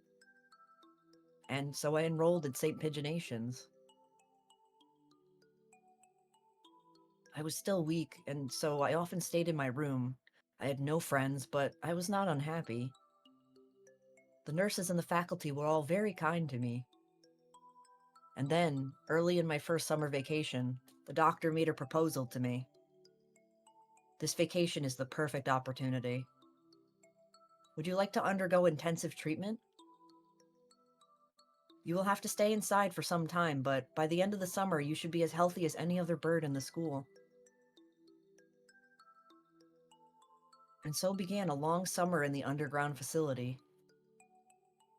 And so I enrolled at St. Pigeonations. I was still weak, and so I often stayed in my room. I had no friends, but I was not unhappy. The nurses and the faculty were all very kind to me. And then, early in my first summer vacation, the doctor made a proposal to me. This vacation is the perfect opportunity. Would you like to undergo intensive treatment? You will have to stay inside for some time, but by the end of the summer, you should be as healthy as any other bird in the school. And so began a long summer in the underground facility.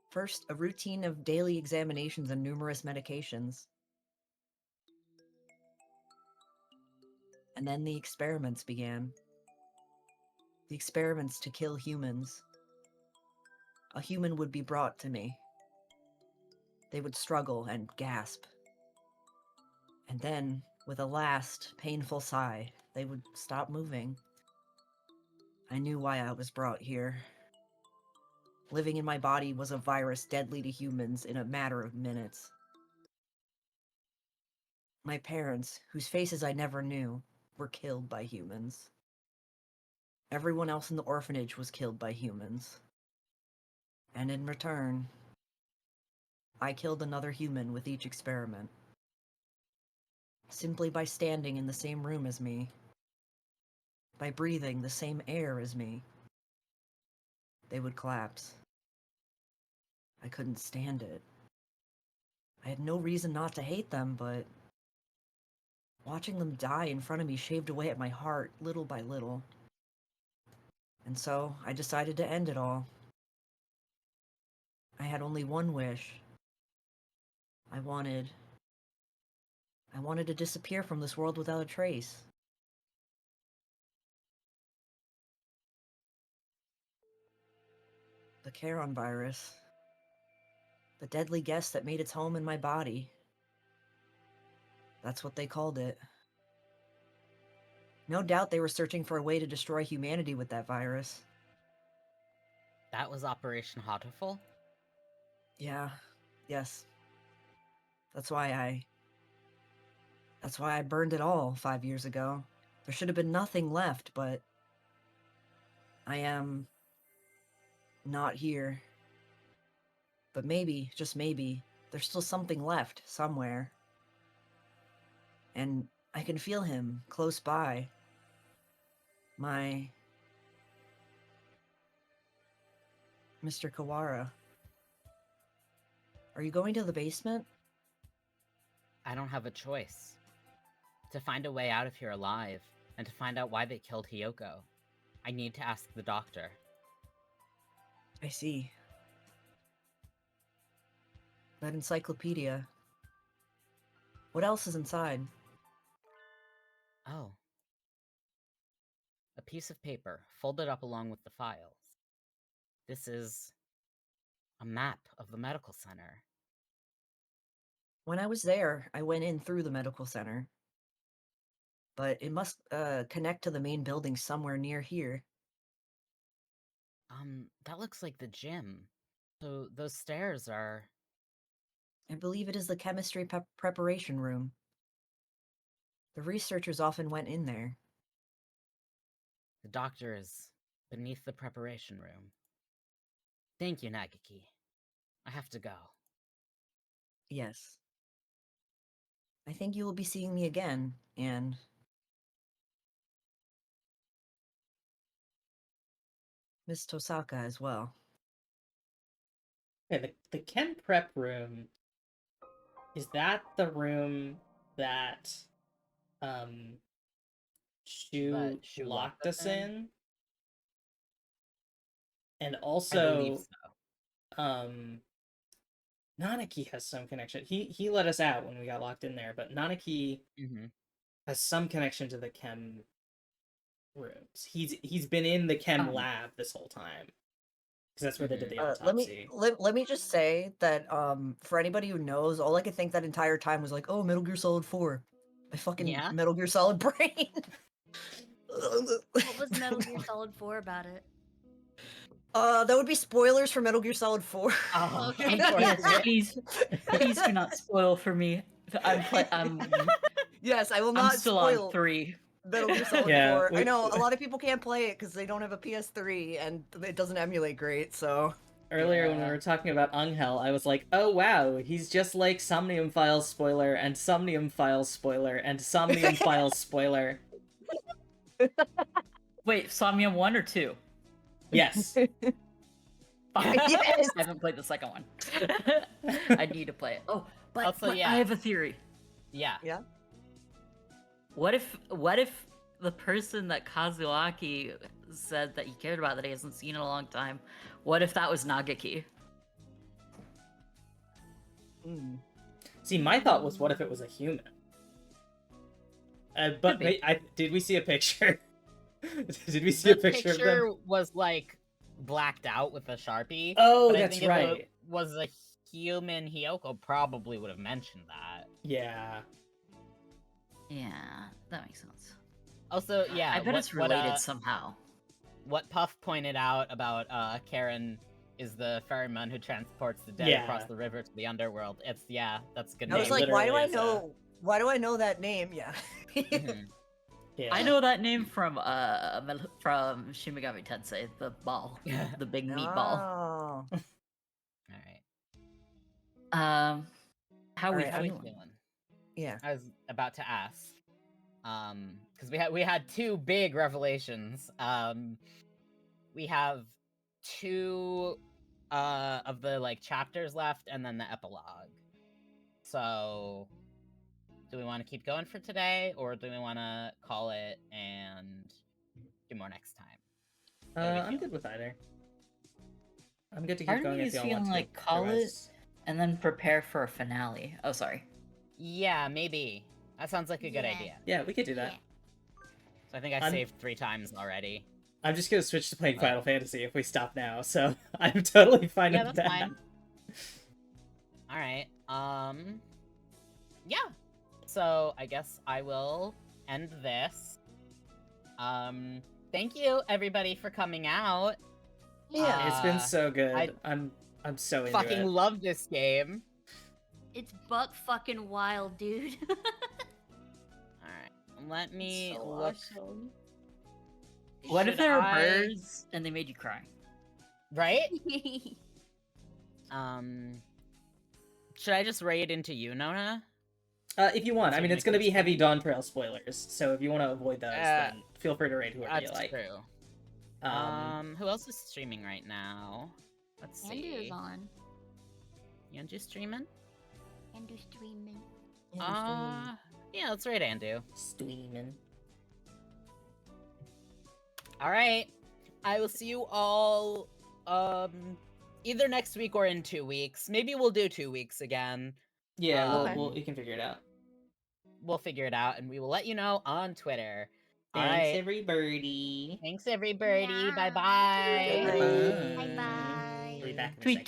First, a routine of daily examinations and numerous medications. And then the experiments began. The experiments to kill humans. A human would be brought to me. They would struggle and gasp. And then, with a last, painful sigh, they would stop moving. I knew why I was brought here. Living in my body was a virus deadly to humans in a matter of minutes. My parents, whose faces I never knew, were killed by humans. Everyone else in the orphanage was killed by humans. And in return, I killed another human with each experiment. Simply by standing in the same room as me. By breathing the same air as me. They would collapse. I couldn't stand it. I had no reason not to hate them, but watching them die in front of me shaved away at my heart, little by little. And so, I decided to end it all. I had only one wish. I wanted to disappear from this world without a trace. The Charon virus. The deadly guest that made its home in my body. That's what they called it. No doubt they were searching for a way to destroy humanity with that virus. That was Operation Hatoful? Yeah. Yes. That's why I burned it all 5 years ago. There should have been nothing left, but I am not here. But maybe, just maybe, there's still something left somewhere. And I can feel him close by. My Mr. Kawara. Are you going to the basement? I don't have a choice. To find a way out of here alive, and to find out why they killed Hiyoko, I need to ask the doctor. I see. That encyclopedia. What else is inside? Oh. A piece of paper, folded up along with the files. This is a map of the medical center. When I was there, I went in through the medical center. But it must connect to the main building somewhere near here. That looks like the gym. So those stairs are... I believe it is the chemistry preparation room. The researchers often went in there. The doctor is beneath the preparation room. Thank you, Nagaki. I have to go. Yes. I think you will be seeing me again, and... Miss Tosaka as well. Okay, the chem prep room, is that the room that Shu locked us in? And I also believe so. Nanaki has some connection. He let us out when we got locked in there, but Nanaki has some connection to the chem rooms. He's been in the chem lab this whole time. Because that's where they did the autopsy. Let me just say that for anybody who knows, all I could think that entire time was like, oh, Metal Gear Solid 4. My fucking Metal Gear Solid brain. What was Metal Gear Solid 4 about it? That would be spoilers for Metal Gear Solid 4. Oh, okay. Yes, please do not spoil for me. Yes, I will not I'm still spoil on 3. Metal Gear Solid 4. I know a lot of people can't play it because they don't have a PS3 and it doesn't emulate great, so... Earlier when we were talking about Angel, I was like, oh wow, he's just like Somnium Files spoiler, and Somnium Files spoiler, and Somnium Files spoiler. Wait, Somnium 1 or 2? Yes. Yes! I haven't played the second one. I need to play it. Oh, but, also, I have a theory. Yeah. Yeah? What if the person that Kazuaki said that he cared about that he hasn't seen in a long time, what if that was Nagaki? See, my thought was, what if it was a human? But wait, did we see a picture? Did we see a picture of them? The picture was like blacked out with a Sharpie. Oh, but that's I think right. If it was a human, Hiyoko probably would have mentioned that. Yeah. Yeah, that makes sense. Also, yeah, I bet it's related somehow. What Puff pointed out about Karen is the ferryman who transports the dead across the river to the underworld. That's good. I was like, why do I know? Why do I know that name? Yeah. Yeah. I know that name from Shin Megami Tensei, the ball, the big meatball. Oh. All right. How How we we feeling? feeling? Yeah. I was about to ask, because we had two big revelations. We have two of the like chapters left, and then the epilogue. So, do we want to keep going for today, or do we want to call it and do more next time? I'm good with either. I'm good to keep Part of going me if is y'all feeling want to. like call it Otherwise- and then prepare for a finale. Oh, sorry. Yeah, maybe. That sounds like a good Yeah. idea. Yeah, we could do that. Yeah. So I think I I'm- saved 3 times already. I'm just gonna switch to playing Oh. Final Fantasy if we stop now, so I'm totally fine Yeah, with that's that. fine. Alright, yeah. So I guess I will end this. Thank you everybody for coming out. Yeah, it's been so good. I I'm so into fucking it. love this game. It's buck fucking wild, dude. Alright, let me So look. awesome. What if Should there were I- birds and they made you cry? Right? Should I just raid into you, Nona? If you want, I So mean, you it's make gonna it be heavy fun. Dawn Trail spoilers, so if you want to avoid those, then feel free to raid whoever you That's like. true. Who else is streaming right now? Let's see. Andrew's on. Yanju streaming? Andrew's streaming. Yeah, let's raid Andu. Streaming. Alright. I will see you all, either next week or in 2 weeks. Maybe we'll do 2 weeks again. Yeah, Okay. you can figure it out. We'll figure it out, and we will let you know on Twitter. Thanks, Alright. everybody. Thanks, everybody. Yeah. Bye-bye. Bye. Bye bye. We'll be back in a Tweet, second.